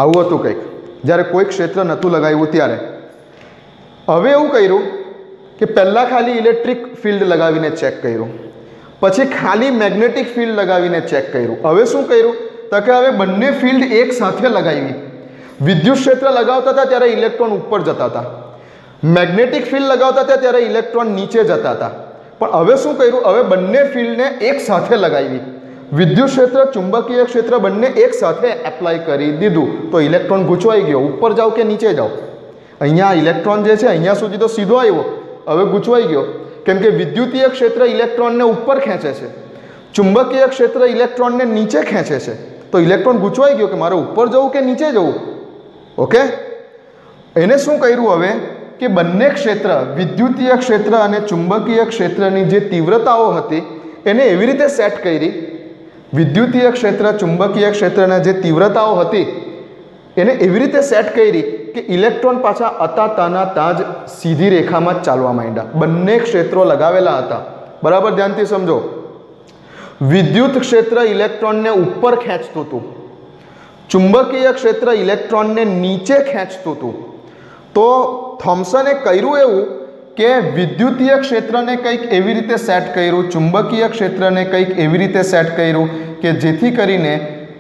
આવું હતું કંઈક જ્યારે કોઈ ક્ષેત્ર નહોતું લગાવ્યું ત્યારે. હવે એવું કર્યું કે પહેલાં ખાલી ઇલેક્ટ્રિક ફિલ્ડ લગાવીને ચેક કર્યું, પછી ખાલી મેગ્નેટિક ફિલ્ડ લગાવીને ચેક કર્યું. હવે શું કર્યું? તો કે હવે બંને ફિલ્ડ એક સાથે લગાવી. વિદ્યુત ક્ષેત્ર લગાવતા હતા ત્યારે ઇલેક્ટ્રોન ઉપર જતા હતા, મેગ્નેટિક ફિલ્ડ લગાવતા હતા ત્યારે ઇલેક્ટ્રોન નીચે જતા હતા. પણ હવે શું કર્યું? હવે બંને ફિલ્ડને એક સાથે લગાવી. વિદ્યુત ક્ષેત્ર, ચુંબકીય ક્ષેત્ર બંને એક સાથે એપ્લાય કરી દીધું. તો ઇલેક્ટ્રોન ગૂંચવાઈ ગયો. ઉપર જાઓ કે નીચે જાઓ? અહીંયા ઇલેક્ટ્રોન જે છે અહીંયા સુધી તો સીધો આવ્યો, હવે ગૂંચવાઈ ગયો. કેમ કે વિદ્યુતીય ક્ષેત્ર ઇલેક્ટ્રોનને ઉપર ખેંચે છે, ચુંબકીય ક્ષેત્ર ઇલેક્ટ્રોનને નીચે ખેંચે છે. તો ઇલેક્ટ્રોન ગૂંચવાઈ ગયો કે મારે ઉપર જવું કે નીચે જવું. ઓકે, એને શું કર્યું હવે કે બંને ક્ષેત્ર, વિદ્યુતીય ક્ષેત્ર અને ચુંબકીય ક્ષેત્રની જે તીવ્રતાઓ હતી એને એવી રીતે સેટ કરી, વિદ્યુતીય ક્ષેત્ર, ચુંબકીય ક્ષેત્રના જે તીવ્રતાઓ હતી એને એવી રીતે સેટ કરી કે ઇલેક્ટ્રોન પાછા અતાતાના તાજ સીધી રેખામાં જ ચાલવા માંડ્યા. બંને ક્ષેત્રો લગાવેલા હતા. બરાબર ધ્યાનથી સમજો. વિદ્યુત ક્ષેત્ર ઇલેક્ટ્રોનને ઉપર ખેંચતું હતું, ચુંબકીય ક્ષેત્ર ઇલેક્ટ્રોનને નીચે ખેંચતું હતું. તો થોમ્સને કર્યું એવું કે વિદ્યુતીય ક્ષેત્રને કંઈક એવી રીતે સેટ કર્યું, ચુંબકીય ક્ષેત્રને કંઈક એવી રીતે સેટ કર્યું કે જેથી કરીને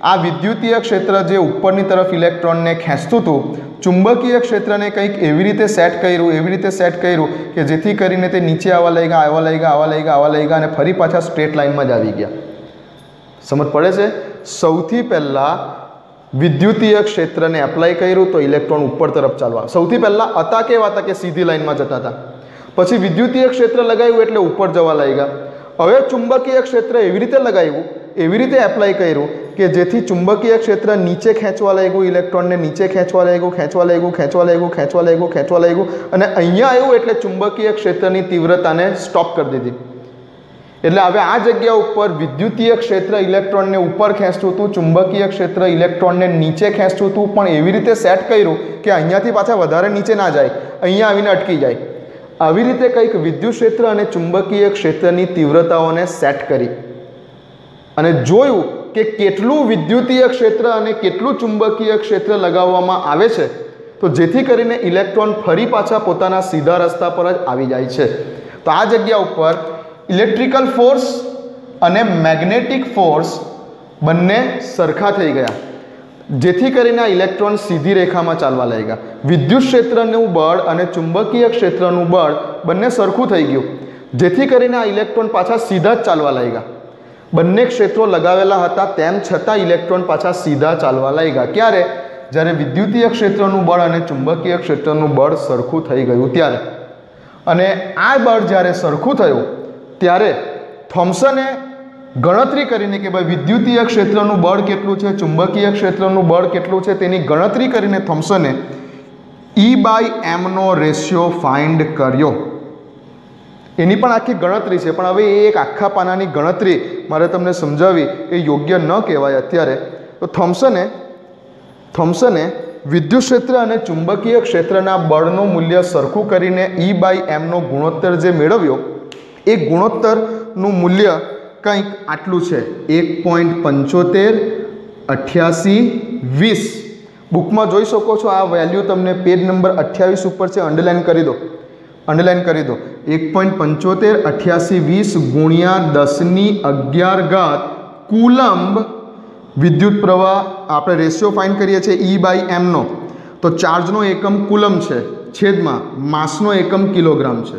આ વિદ્યુતીય ક્ષેત્ર જે ઉપરની તરફ ઇલેક્ટ્રોનને ખેંચતું હતું, ચુંબકીય ક્ષેત્રને કંઈક એવી રીતે સેટ કર્યું કે જેથી કરીને તે નીચે આવવા લઈ ગયા અને ફરી પાછા સ્ટ્રેટ લાઇનમાં જ આવી ગયા. સમજ પડે છે? સૌથી પહેલાં વિદ્યુતીય ક્ષેત્રને એપ્લાય કર્યું તો ઇલેક્ટ્રોન ઉપર તરફ ચાલવા. સૌથી પહેલાં હતા કેવા હતા કે સીધી લાઇનમાં જતા હતા. પછી વિદ્યુતીય ક્ષેત્ર લગાવ્યું એટલે ઉપર જવા લાગ્યા. હવે ચુંબકીય ક્ષેત્ર એવી રીતે લગાવ્યું, એવી રીતે એપ્લાય કર્યું કે જેથી ચુંબકીય ક્ષેત્ર નીચે ખેંચવા લાગ્યું, ઇલેક્ટ્રોનને નીચે ખેંચવા લાગ્યું અને અહીંયા આવ્યું એટલે ચુંબકીય ક્ષેત્રની તીવ્રતાને સ્ટોપ કરી દીધી. એટલે હવે આ જગ્યા ઉપર વિદ્યુતીય ક્ષેત્ર ઇલેક્ટ્રોનને ઉપર ખેંચતું હતું, ચુંબકીય ક્ષેત્ર ઇલેક્ટ્રોનને નીચે ખેંચતું હતું, પણ એવી રીતે સેટ કર્યું કે અહીંયાથી પાછા વધારે નીચે ના જાય, અહીંયા આવીને અટકી જાય. આવી રીતે કંઈક વિદ્યુત ક્ષેત્ર અને ચુંબકીય ક્ષેત્રની તીવ્રતાઓને સેટ કરી અને જોયું કે કેટલું વિદ્યુતીય ક્ષેત્ર અને કેટલું ચુંબકીય ક્ષેત્ર લગાવવામાં આવે છે તો જેથી કરીને ઇલેક્ટ્રોન ફરી પાછા પોતાના સીધા રસ્તા પર જ આવી જાય છે. તો આ જગ્યા ઉપર ઇલેક્ટ્રિકલ ફોર્સ અને મેગ્નેટિક ફોર્સ બંને સરખા થઈ ગયા, જેથી કરીને આ ઇલેક્ટ્રોન સીધી રેખામાં ચાલવા લાગ્યા. વિદ્યુત ક્ષેત્રનું બળ અને ચુંબકીય ક્ષેત્રનું બળ બંને સરખું થઈ ગયું, જેથી કરીને આ ઇલેક્ટ્રોન પાછા સીધા જ ચાલવા લાગ્યા. બંને ક્ષેત્રો લગાવેલા હતા તેમ છતાં ઇલેક્ટ્રોન પાછા સીધા ચાલવા લાગ્યા. ક્યારે? જ્યારે વિદ્યુતીય ક્ષેત્રનું બળ અને ચુંબકીય ક્ષેત્રનું બળ સરખું થઈ ગયું ત્યારે. અને આ બળ જ્યારે સરખું થયું ત્યારે થોમ્સને ગણતરી કરીને કે ભાઈ વિદ્યુતીય ક્ષેત્રનું બળ કેટલું છે, ચુંબકીય ક્ષેત્રનું બળ કેટલું છે તેની ગણતરી કરીને થોમ્સને E/m નો રેશિયો ફાઇન્ડ કર્યો. એની પણ આખી ગણતરી છે, પણ હવે એ એક આખા પાનાની ગણતરી મારે તમને સમજાવી એ યોગ્ય ન કહેવાય અત્યારે. તો થોમ્સને વિદ્યુત ક્ષેત્ર અને ચુંબકીય ક્ષેત્રના બળનું મૂલ્ય સરખું કરીને E/m નો ગુણોત્તર જે મેળવ્યો એ ગુણોત્તરનું મૂલ્ય કંઈક આટલું છે, 1.758820. બુકમાં જોઈ શકો છો આ વેલ્યુ તમને પેજ નંબર 28 ઉપર છે, અંડરલાઇન કરી દો. 1.758820 ગુણ્યા 1011 કુલમ્બ વિદ્યુત પ્રવાહ આપણે રેશિયો ફાઇન્ડ કરીએ છીએ E/m નો. તો ચાર્જનો એકમ કુલમ છે છેદમાં માસનો એકમ કિલોગ્રામ છે.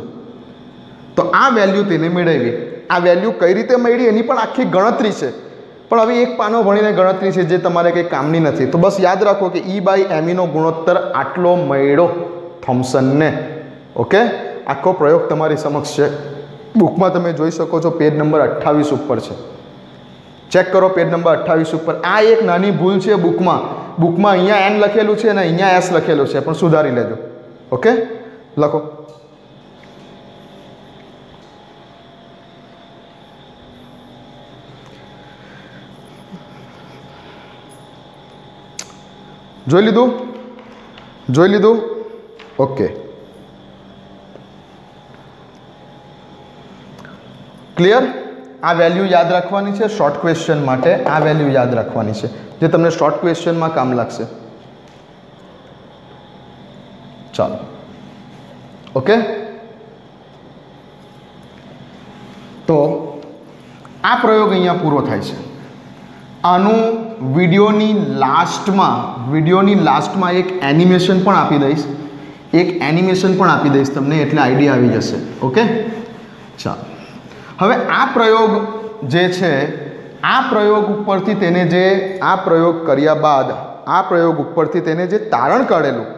તો આ વેલ્યુ તેને મેળવી. આ વેલ્યુ કઈ રીતે મળી એની પણ આખી ગણતરી છે, પણ હવે એક પાનો ભણીને ગણતરી છે જે તમારે કંઈ કામની નથી. તો બસ યાદ રાખો કે E/meનો ગુણોત્તર આટલો મળ્યો થોમ્સનને. ઓકે, આખો પ્રયોગ તમારી સમક્ષ છે, બુકમાં તમે જોઈ શકો છો, પેજ નંબર 28 ઉપર છે. ચેક કરો પેજ નંબર 28 ઉપર. આ એક નાની ભૂલ છે બુકમાં અહીંયા n લખેલું છે અને અહીંયા s લખેલું છે, પણ સુધારી લેજો. ઓકે, લખો. જોઈ લીધું. Okay, clear. આ વેલ્યુ યાદ રાખવાની છે શોર્ટ ક્વેશ્ચન માટે. આ વેલ્યુ યાદ રાખવાની છે જે તમને શોર્ટ ક્વેશ્ચનમાં કામ લાગશે. ચાલો, ઓકે. તો આ પ્રયોગ અહીંયા પૂરો થાય છે. આનું વિડીયોની લાસ્ટમાં એક એનિમેશન પણ આપી દઈશ. તમને, એટલે આઈડિયા આવી જશે. ઓકે, ચાલો. હવે આ પ્રયોગ જે છે, આ પ્રયોગ ઉપરથી તેને જે આ પ્રયોગ કર્યા બાદ આ પ્રયોગ ઉપરથી તેને જે તારણ કાઢેલું,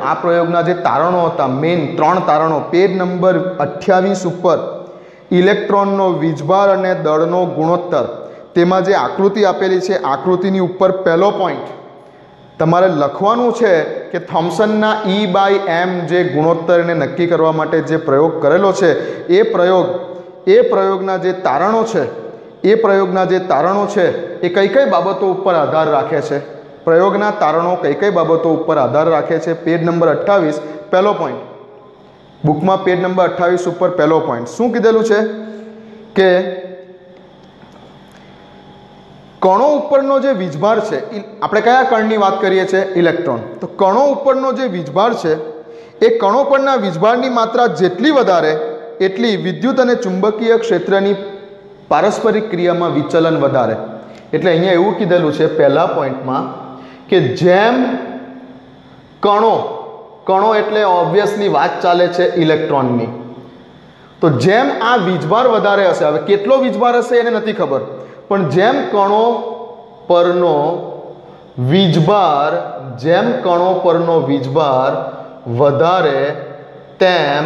આ પ્રયોગના જે તારણો હતા, મેઇન 3 તારણો, પેજ નંબર 28 ઉપર ઇલેક્ટ્રોનનો વીજભાર અને દળનો ગુણોત્તર, તેમાં જે આકૃતિ આપેલી છે, આકૃતિની ઉપર પહેલો પોઈન્ટ તમારે લખવાનું છે કે થોમ્સનના E/m જે ગુણોત્તરને નક્કી કરવા માટે જે પ્રયોગ કરેલો છે, એ પ્રયોગના જે તારણો છે એ કઈ બાબતો ઉપર આધાર રાખે છે. પ્રયોગના તારણો કઈ બાબતો ઉપર આધાર રાખે છે. પેજ નંબર 28 પહેલો પોઈન્ટ, બુકમાં પેજ નંબર 28 ઉપર પહેલો પોઈન્ટ શું કીધેલું છે કે કણો ઉપરનો જે વીજભાર છે, આપણે કયા કણની વાત કરીએ છીએ? ઇલેક્ટ્રોન. તો કણો ઉપરનો જે વીજભાર છે એ કણો પરના વીજભારની માત્રા જેટલી વધારે એટલી વિદ્યુત અને ચુંબકીય ક્ષેત્રની પારસ્પરિક ક્રિયામાં વિચલન વધારે. એટલે અહીંયા એવું કીધેલું છે પહેલા પોઈન્ટમાં કે જેમ કણો એટલે ઓબ્વિયસલી વાત ચાલે છે ઇલેક્ટ્રોનની. તો જેમ આ વીજભાર વધારે હશે, હવે કેટલો વીજભાર હશે એને નથી ખબર, પણ જેમ કણો પરનો વીજભાર વધારે, તેમ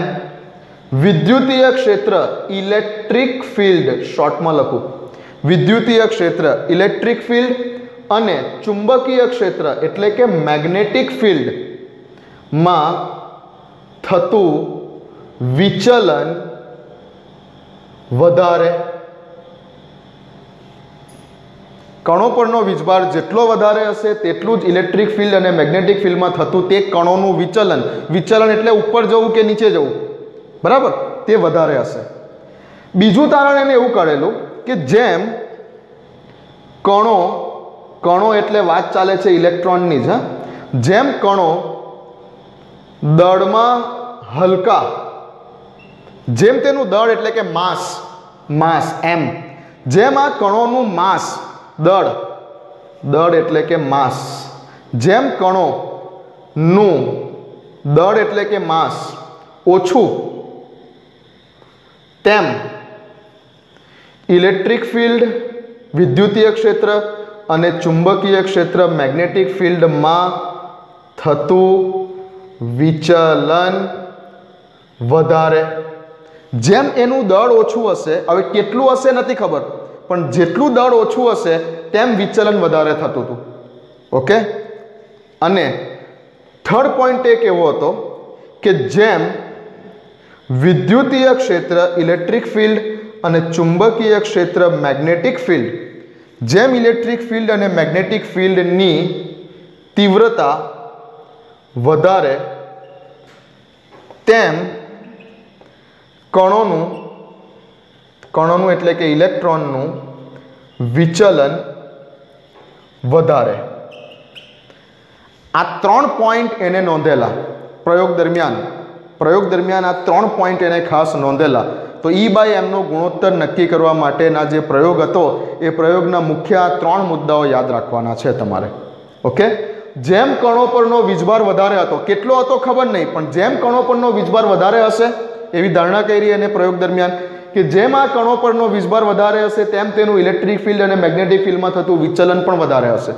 વિદ્યુતીય ક્ષેત્ર ઇલેક્ટ્રિક ફિલ્ડ, શોર્ટમાં લખું, વિદ્યુતીય ક્ષેત્ર ઇલેક્ટ્રિક ફિલ્ડ અને ચુંબકીય ક્ષેત્ર એટલે કે મેગ્નેટિક ફિલ્ડમાં થતું વિચલન વધારે. કણો પરનો વીજભાર જેટલો વધારે હશે તેટલું જ ઇલેક્ટ્રિક ફિલ્ડ અને મેગ્નેટિક ફિલ્ડમાં થતું તે કણોનું વિચલન એટલે ઉપર જવું કે નીચે જવું, બરાબર, તે વધારે હશે. બીજું તારણ એને એવું કાઢેલું કે જેમ કણો એટલે વાત ચાલે છે ઇલેક્ટ્રોનની જ, જેમ કણો દળમાં હલકા, જેમ તેનું દળ એટલે કે માસ m, જેમ આ કણોનું માસ, દળ એટલે કે માસ, જેમ કણોનું દળ એટલે કે માસ ઓછું, તેમ ઇલેક્ટ્રિક ફિલ્ડ વિદ્યુતીય ક્ષેત્ર અને ચુંબકીય ક્ષેત્ર મેગ્નેટિક ફિલ્ડમાં થતું વિચલન વધારે. જેમ એનું દળ ઓછું હશે, હવે કેટલું હશે નથી ખબર, પણ જેટલું દળ ઓછું હશે તેમ વિચલન વધારે થતું હતું. ઓકે, અને થર્ડ પોઈન્ટ એક એવો હતો કે જેમ વિદ્યુતીય ક્ષેત્ર ઇલેક્ટ્રિક ફિલ્ડ અને ચુંબકીય ક્ષેત્ર મેગ્નેટિક ફિલ્ડ, જેમ ઇલેક્ટ્રિક ફિલ્ડ અને મેગ્નેટિક ફિલ્ડની તીવ્રતા વધારે, તેમ કણોનું એટલે કે ઇલેક્ટ્રોનનું વિચલન વધારે. આ 3 પોઈન્ટ એને નોંધેલા પ્રયોગ દરમિયાન આ 3 પોઈન્ટ એને ખાસ નોંધેલા. તો E/m નો ગુણોત્તર નક્કી કરવા માટેના જે પ્રયોગ હતો એ પ્રયોગના મુખ્ય આ 3 મુદ્દાઓ યાદ રાખવાના છે તમારે. ઓકે, જેમ કણો પરનો વીજભાર વધારે હતો, કેટલો હતો ખબર નહીં, પણ જેમ કણો પરનો વીજભાર વધારે હશે એવી ધારણા કરી અને પ્રયોગ દરમિયાન કે જેમ આ કણો પરનો વીજભાર વધારે હશે તેમ તેનું ઇલેક્ટ્રિક ફિલ્ડ અને મેગ્નેટિક ફિલ્ડમાં થતું વિચલન પણ વધારે હશે.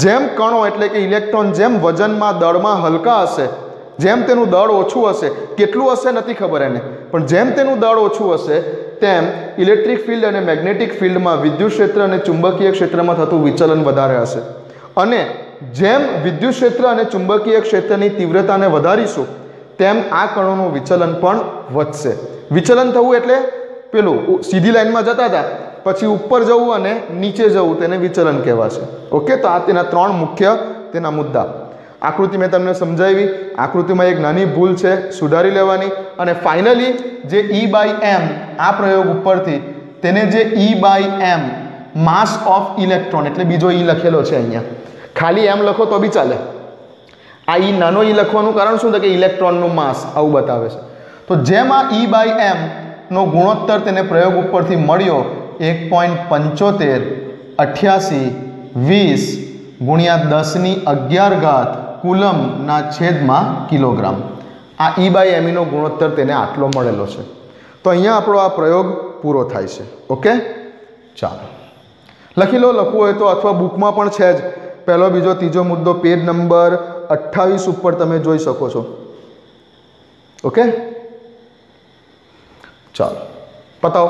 જેમ કણો એટલે કે ઇલેક્ટ્રોન જેમ વજનમાં દળમાં હલકા હશે, જેમ તેનું દળ ઓછું હશે, કેટલું હશે નથી ખબર એને, પણ જેમ તેનું દળ ઓછું હશે તેમ ઇલેક્ટ્રિક ફિલ્ડ અને મેગ્નેટિક ફિલ્ડમાં વિદ્યુત ક્ષેત્ર અને ચુંબકીય ક્ષેત્રમાં થતું વિચલન વધારે હશે. અને જેમ વિદ્યુત ક્ષેત્ર અને ચુંબકીય ક્ષેત્રની તીવ્રતાને વધારીશું તેમ આ કણોનું વિચલન પણ વધશે. વિચલન થવું એટલે પેલું સીધી લાઈનમાં જતા હતા પછી ઉપર જવું અને નીચે જવું, તેને વિચલન કહેવાશે. ઓકે, તો આ તેના 3 મુખ્ય તેના મુદ્દા. આકૃતિ મેં તમને સમજાવી. આકૃતિમાં એક નાની ભૂલ છે, સુધારી લેવાની. અને ફાઇનલી જે E/m આ પ્રયોગ ઉપરથી તેને જે E/m માસ ઓફ ઇલેક્ટ્રોન એટલે બીજો E લખેલો છે અહીંયા, ખાલી m લખો તો બી ચાલે. આ E નાનો E લખવાનું કારણ શું છે કે ઇલેક્ટ્રોનનું માસ આવું બતાવે છે. તો જેમ આ E/m નો ગુણોત્તર તેને પ્રયોગ ઉપરથી મળ્યો 1.7520 કુલમના છેદમાં કિલોગ્રામ. આ E/m નો ગુણોત્તર તેને આટલો મળેલો છે. તો અહીંયા આપણો આ પ્રયોગ પૂરો થાય છે. ઓકે, ચાલો લખી લો, લખવું હોય તો, અથવા બુકમાં પણ છે જ, પહેલો બીજો ત્રીજો મુદ્દો પેજ નંબર 28 ઉપર તમે જોઈ શકો છો. ઓકે, ચાલો પતાવો.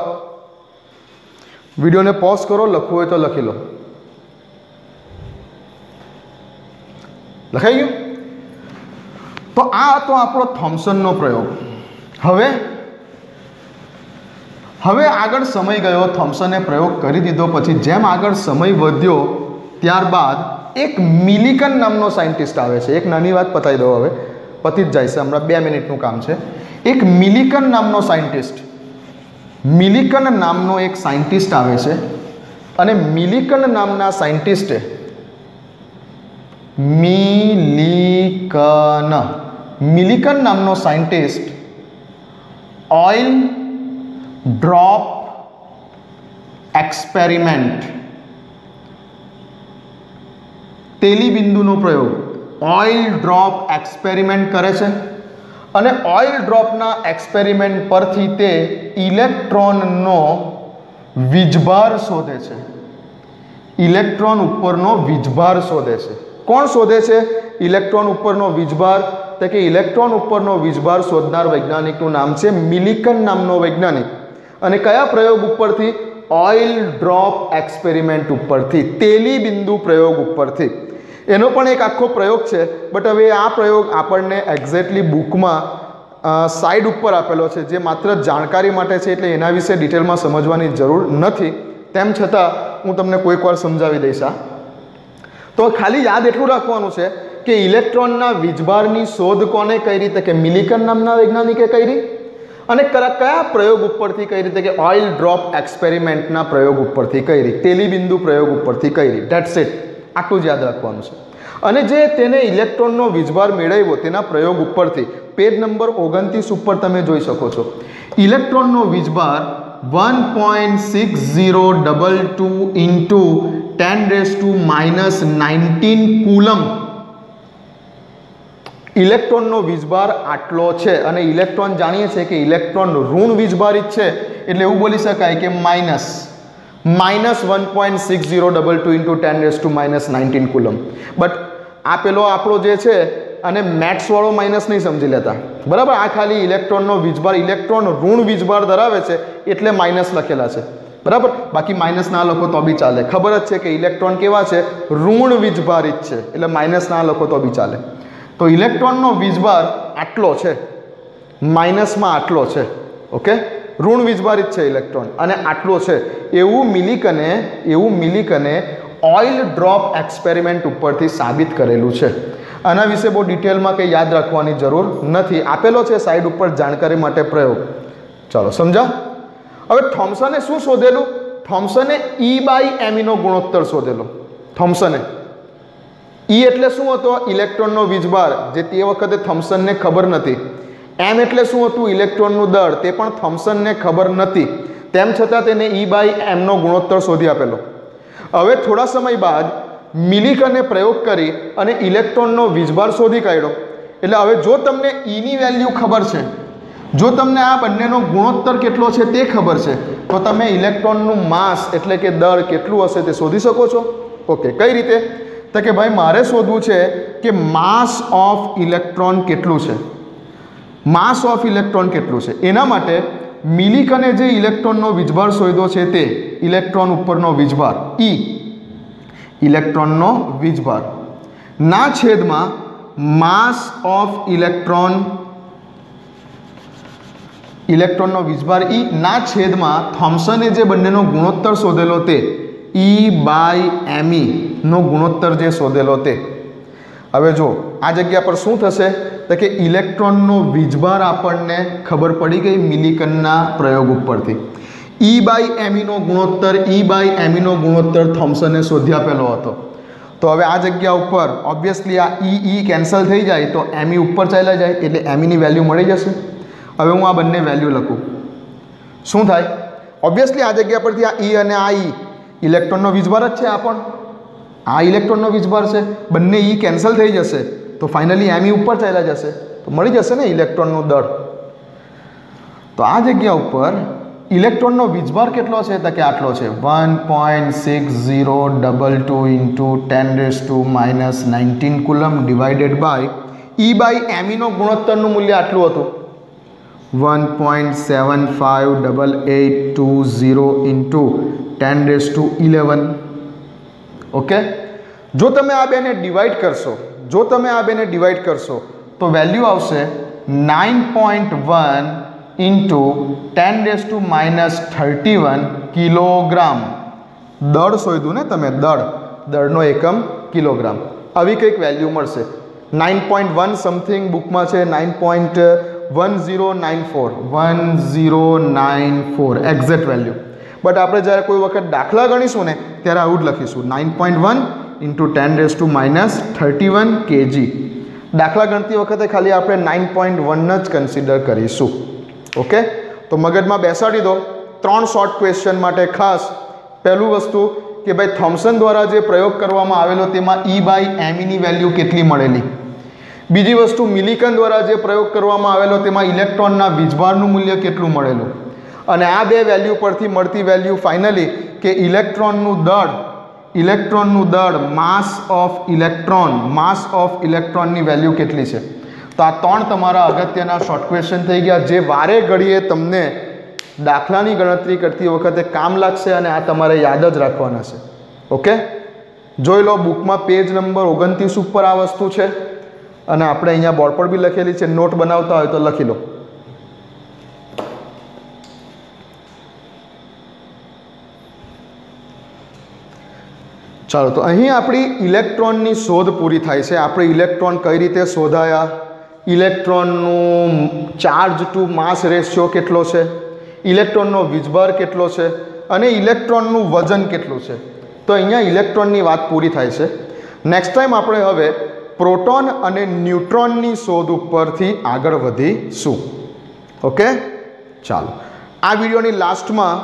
વિડીયોને પોઝ કરો, લખવું હોય તો લખી લો. લખાઈ ગયું? તો આ હતો આપણો થોમ્સનનો પ્રયોગ. હવે આગળ સમય ગયો, થોમ્સને પ્રયોગ કરી દીધો. પછી જેમ આગળ સમય વધ્યો ત્યારબાદ એક મિલિકન નામનો સાયન્ટિસ્ટ આવે છે. એક નાની વાત પતાવી દો, હવે પતી જ જાય છે, હમણાં 2 મિનિટનું કામ છે. એક મિલિકન નામનો એક સાયન્ટિસ્ટ આવે છે. અને મિલિકન નામના સાયન્ટિસ્ટે મિલિકન નામનો સાયન્ટિસ્ટ ઓઇલ ડ્રોપ એક્સપેરિમેન્ટ, તેલીબિંદુનો પ્રયોગ, ઓઇલ ડ્રોપ એક્સપેરિમેન્ટ કરે છે. અને ઓઇલ ડ્રોપના એક્સપેરિમેન્ટ પરથી તે ઇલેક્ટ્રોનનો વીજભાર શોધે છે. ઇલેક્ટ્રોન ઉપરનો વીજભાર શોધે છે. કોણ શોધે છે ઇલેક્ટ્રોન ઉપરનો વીજભાર? તો કે ઇલેક્ટ્રોન ઉપરનો વીજભાર શોધનાર વૈજ્ઞાનિકનું નામ છે મિલિકન નામનો વૈજ્ઞાનિક. અને કયા પ્રયોગ ઉપરથી? ઓઇલ ડ્રોપ એક્સપેરિમેન્ટ ઉપરથી, તેલીબિંદુ પ્રયોગ ઉપરથી. એનો પણ એક આખો પ્રયોગ છે, બટ હવે આ પ્રયોગ આપણને એક્ઝેક્ટલી બુકમાં સાઈડ ઉપર આપેલો છે, જે માત્ર જાણકારી માટે છે, એટલે એના વિશે ડિટેલમાં સમજવાની જરૂર નથી. તેમ છતાં હું તમને કોઈક વાર સમજાવી દઈશ. તો ખાલી યાદ એટલું રાખવાનું છે કે ઇલેક્ટ્રોનના વીજભારની શોધ કોને કરી રીતે? કે મિલિકન નામના વૈજ્ઞાનિકે કરી. અને કયા પ્રયોગ ઉપરથી કઈ રીતે? કે ઓઇલ ડ્રોપ એક્સપેરિમેન્ટના પ્રયોગ ઉપરથી કરી, તેલીબિંદુ પ્રયોગ ઉપરથી કરી. That's it. આટલું જ યાદ રાખવાનું છે. અને જે તેને ઇલેક્ટ્રોનનો વીજભાર મેળવ્યો તેના પ્રયોગ ઉપરથી પેજ નંબર 29 ઉપર તમે જોઈ શકો છો. ઇલેક્ટ્રોનનો વીજભાર 1.6022 into 10⁻⁻19 કુલમ. ઇલેક્ટ્રોનનો વીજભાર આટલો છે. અને ઇલેક્ટ્રોન જાણીએ છીએ કે ઇલેક્ટ્રોન ઋણ વીજભારિત છે, એટલે એવું બોલી શકાય કે માઇનસ 1.6022 into 10⁻⁻19 કુલમ. બટ આ પેલો આપણો જે છે અને મેથ્સ વાળો માઇનસ નહીં સમજી લેતા, બરાબર? આ ખાલી ઇલેક્ટ્રોનનો વીજભાર, ઇલેક્ટ્રોન ઋણ વીજભાર ધરાવે છે એટલે માઇનસ લખેલા છે, બરાબર? બાકી માઇનસ ના લખો તો બી ચાલે. ખબર જ છે કે ઇલેક્ટ્રોન કેવા છે? ઋણ વીજભારિત છે, એટલે માઇનસ ના લખો તો બી ચાલે. તો ઇલેક્ટ્રોનનો વીજભાર આટલો છે, માઇનસમાં આટલો છે. ઓકે, ઋણ વીજભારિત છે ઇલેક્ટ્રોન અને આટલો છે. એવું મિલિકને ઓઇલ ડ્રોપ એક્સપેરિમેન્ટ ઉપરથી સાબિત કરેલું છે. આના વિશે બહુ ડિટેલમાં કંઈ યાદ રાખવાની જરૂર નથી, આપેલો છે સાઈડ ઉપર જાણકારી માટે પ્રયોગ. ચાલો સમજા. હવે થોમ્સને શું શોધેલું? થોમ્સને E/m નો ગુણોત્તર શોધેલો. થોમ્સને E એટલે શું હતો? ઇલેક્ટ્રોનનો વીજભાર, જે તે વખતે થોમ્સનને ખબર નથી. m એટલે શું હતું? ઇલેક્ટ્રોનનું દળ, તે પણ થોમ્સનને ખબર નથી. તેમ છતાં તેને E/m નો ગુણોત્તર શોધી આપેલો. હવે થોડા સમય બાદ મિલિકને પ્રયોગ કરી અને ઇલેક્ટ્રોનનો વીજભાર શોધી કાઢ્યો. એટલે હવે જો તમને ઈની વેલ્યુ ખબર છે, જો તમને આ બંનેનો ગુણોત્તર કેટલો છે તે ખબર છે, તો તમે ઇલેક્ટ્રોનનું માસ એટલે કે દળ કેટલું હશે તે શોધી શકો છો. ઓકે, કઈ રીતે? તો કે ભાઈ મારે શોધવું છે કે માસ ઓફ ઇલેક્ટ્રોન કેટલું છે, માસ ઓફ ઇલેક્ટ્રોન કેટલું છે. એના માટે મિલિકને જે ઇલેક્ટ્રોનનો વીજભાર શોધ્યો છે તે ઇલેક્ટ્રોન ઉપરનો વીજભાર E, ઇલેક્ટ્રોનનો વીજભાર ના છેદમાં માસ ઓફ ઇલેક્ટ્રોન, ઇલેક્ટ્રોનનો વીજભાર E ના છેદમાં થોમ્સને જે બંનેનો ગુણોત્તર શોધેલો તે E/me નો ગુણોત્તર જે શોધેલો તે. હવે જો આ જગ્યા પર શું થશે તો કે ઇલેક્ટ્રોનનો વીજભાર આપણને ખબર પડી ગઈ મિલિકનના પ્રયોગ ઉપરથી. E/me નો ગુણોત્તર, E/me નો ગુણોત્તર થોમ્સને શોધી આપેલો હતો. તો હવે આ જગ્યા ઉપર ઓબ્વિયસલી આ E કેન્સલ થઈ જાય તો me ઉપર ચાલ્યા જાય એટલે me ની વેલ્યુ મળી જશે. હવે હું આ બંને વેલ્યુ લખું, શું થાય? ઓબ્વિયસલી આ જગ્યા પરથી આ E અને આ E ઇલેક્ટ્રોનનો વીજભાર જ છે, આ પણ આ ઇલેક્ટ્રોનનો વીજભાર છે, બંને E કેન્સલ થઈ જશે તો ફાઇનલી me ઉપર ચાલ્યા જશે તો મળી જશે ને ઇલેક્ટ્રોનનું દળ. તો આ જગ્યા ઉપર ઇલેક્ટ્રોનનો વીજભાર કેટલો છે તો કે આટલો છે 1.6022 × 10⁻⁻19 કુલમ ડિવાઇડેડ બાય E/me નો ગુણોત્તરનું મૂલ્ય આટલું હતું 1.758820 × 10⁻11. ઓકે, જો તમે આ બેને ડિવાઈડ કરશો, જો તમે આ બેને ડિવાઈડ કરશો તો વેલ્યુ આવશે 9.1 × 10⁻31 કિલોગ્રામ. દળ શોધ્યું ને તમે, દળનો એકમ કિલોગ્રામ. આવી કંઈક વેલ્યુ મળશે. 9.1 સમથિંગ બુકમાં છે, 9.1094 એક્ઝેક્ટ વેલ્યુ. બટ આપણે જ્યારે કોઈ વખત દાખલા ગણીશું ને ત્યારે આવું જ લખીશું 9.1 × 10⁻31 kg. દાખલા ગણતી વખતે ખાલી આપણે 9.1 જ કન્સિડર કરીશું. ઓકે, તો મગજમાં બેસાડી દો 3 શોર્ટ ક્વેશ્ચન માટે ખાસ. પહેલું વસ્તુ કે ભાઈ થોમ્સન દ્વારા જે પ્રયોગ કરવામાં આવેલો તેમાં E/me ની વેલ્યુ કેટલી મળેલી. બીજી વસ્તુ મિલિકન દ્વારા જે પ્રયોગ કરવામાં આવેલો તેમાં ઇલેક્ટ્રોનના વીજભારનું મૂલ્ય કેટલું મળેલું. અને આ બે વેલ્યુ પરથી મળતી વેલ્યુ ફાઇનલી કે ઇલેક્ટ્રોનનું દળ માસ ઓફ ઇલેક્ટ્રોનની વેલ્યુ કેટલી છે. તો આ 3 તમારા અગત્યના શોર્ટ ક્વેશ્ચન થઈ ગયા, જે વારે ઘડીએ તમને દાખલાની ગણતરી કરતી વખતે કામ લાગશે અને આ તમારે યાદ જ રાખવાના છે. ઓકે, જોઈ લો બુકમાં પેજ નંબર 29 ઉપર આ વસ્તુ છે અને આપણે અહીંયા બોર્ડ પર બી લખેલી છે. નોટ બનાવતા હોય તો લખી લો. ચાલો, તો અહીં આપણી ઇલેક્ટ્રોનની શોધ પૂરી થાય છે. આપણે ઇલેક્ટ્રોન કઈ રીતે શોધાયા, ઇલેક્ટ્રોનનું ચાર્જ ટુ માસ રેશિયો કેટલો છે, ઇલેક્ટ્રોનનો વીજભાર કેટલો છે અને ઇલેક્ટ્રોનનું વજન કેટલું છે. તો અહીંયા ઇલેક્ટ્રોનની વાત પૂરી થાય છે. નેક્સ્ટ ટાઈમ આપણે હવે પ્રોટોન અને ન્યુટ્રોનની શોધ ઉપરથી આગળ વધીશું. ઓકે, ચાલો. આ વિડીયોની લાસ્ટમાં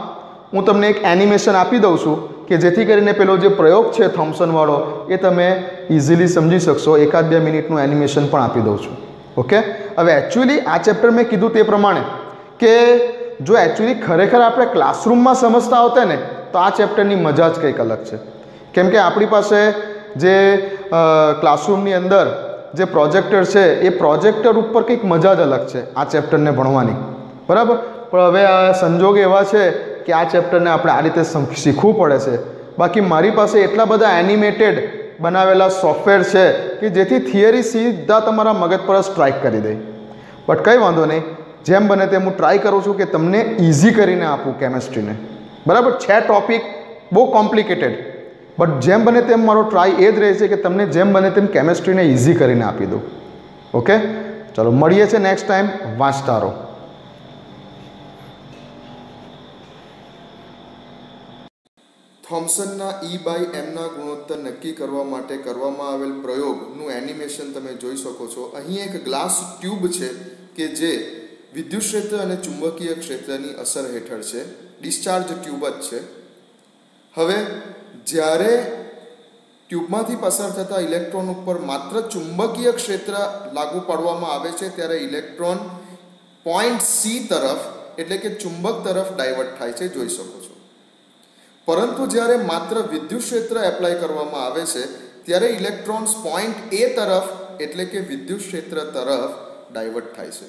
હું તમને એક એનિમેશન આપી દઉં છું કે જેથી કરીને પેલો જે પ્રયોગ છે થોમ્સનવાળો એ તમે ઇઝીલી સમજી શકશો. 1-2 મિનિટનું એનિમેશન પણ આપી દઉં છું. ઓકે, હવે એકચ્યુઅલી આ ચેપ્ટર મેં કીધું તે પ્રમાણે કે જો એકચ્યુઅલી ખરેખર આપણે ક્લાસરૂમમાં સમજતા હોતે ને તો આ ચેપ્ટરની મજા જ કંઈક અલગ છે. કેમ કે આપણી પાસે જે ક્લાસરૂમની અંદર જે પ્રોજેક્ટર છે એ પ્રોજેક્ટર ઉપર કંઈક મજા જ અલગ છે આ ચેપ્ટરને ભણવાની, બરાબર. પણ હવે આ સંજોગ એવા છે કે આ ચેપ્ટરને આપણે આ રીતે શીખવું પડે છે. બાકી મારી પાસે એટલા બધા એનિમેટેડ બનાવેલા સોફ્ટવેર છે કે જેથી થિયરી સીધા તમારા મગજ પર જ સ્ટ્રાઇક કરી દે. બટ કંઈ વાંધો નહીં, જેમ બને તેમ હું ટ્રાય કરું છું કે તમને ઇઝી કરીને આપું કેમેસ્ટ્રીને, બરાબર. છે ટોપિક બહુ કોમ્પ્લિકેટેડ, બટ જેમ બને તેમ મારો ટ્રાય એ જ રહે છે કે તમને જેમ બને તેમ કેમેસ્ટ્રીને ઇઝી કરીને આપી દઉં. ઓકે, ચલો મળીએ છીએ નેક્સ્ટ ટાઈમ. વાંચતા રહો. થોમ્સનના E/mના ગુણોત્તર નક્કી કરવા માટે કરવામાં આવેલ પ્રયોગનું એનિમેશન તમે જોઈ શકો છો. અહીં એક ગ્લાસ ટ્યુબ છે કે જે વિદ્યુત ક્ષેત્ર અને ચુંબકીય ક્ષેત્રની અસર હેઠળ છે. ડિસ્ચાર્જ ટ્યુબ જ છે. હવે જ્યારે ટ્યુબમાંથી પસાર થતા ઇલેક્ટ્રોન ઉપર માત્ર ચુંબકીય ક્ષેત્ર લાગુ પાડવામાં આવે છે ત્યારે ઇલેક્ટ્રોન પોઈન્ટ સી તરફ એટલે કે ચુંબક તરફ ડાયવર્ટ થાય છે, જોઈ શકો છો. પરંતુ જ્યારે માત્ર વિદ્યુત ક્ષેત્ર એપ્લાય કરવામાં આવે છે ત્યારે ઇલેક્ટ્રોન્સ પોઈન્ટ એ તરફ એટલે કે વિદ્યુત ક્ષેત્ર તરફ ડાયવર્ટ થાય છે.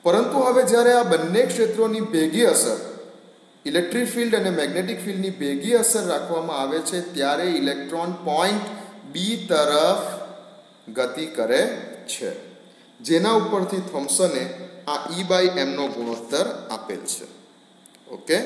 પરંતુ હવે જ્યારે આ બંને ક્ષેત્રોની ભેગી અસર, ઇલેક્ટ્રિક ફિલ્ડ અને મેગ્નેટિક ફિલ્ડની ભેગી અસર રાખવામાં આવે છે ત્યારે ઇલેક્ટ્રોન પોઈન્ટ બી તરફ ગતિ કરે છે, જેના ઉપરથી થોમ્સને આ E/m નો ગુણોત્તર આપેલ છે. ઓકે.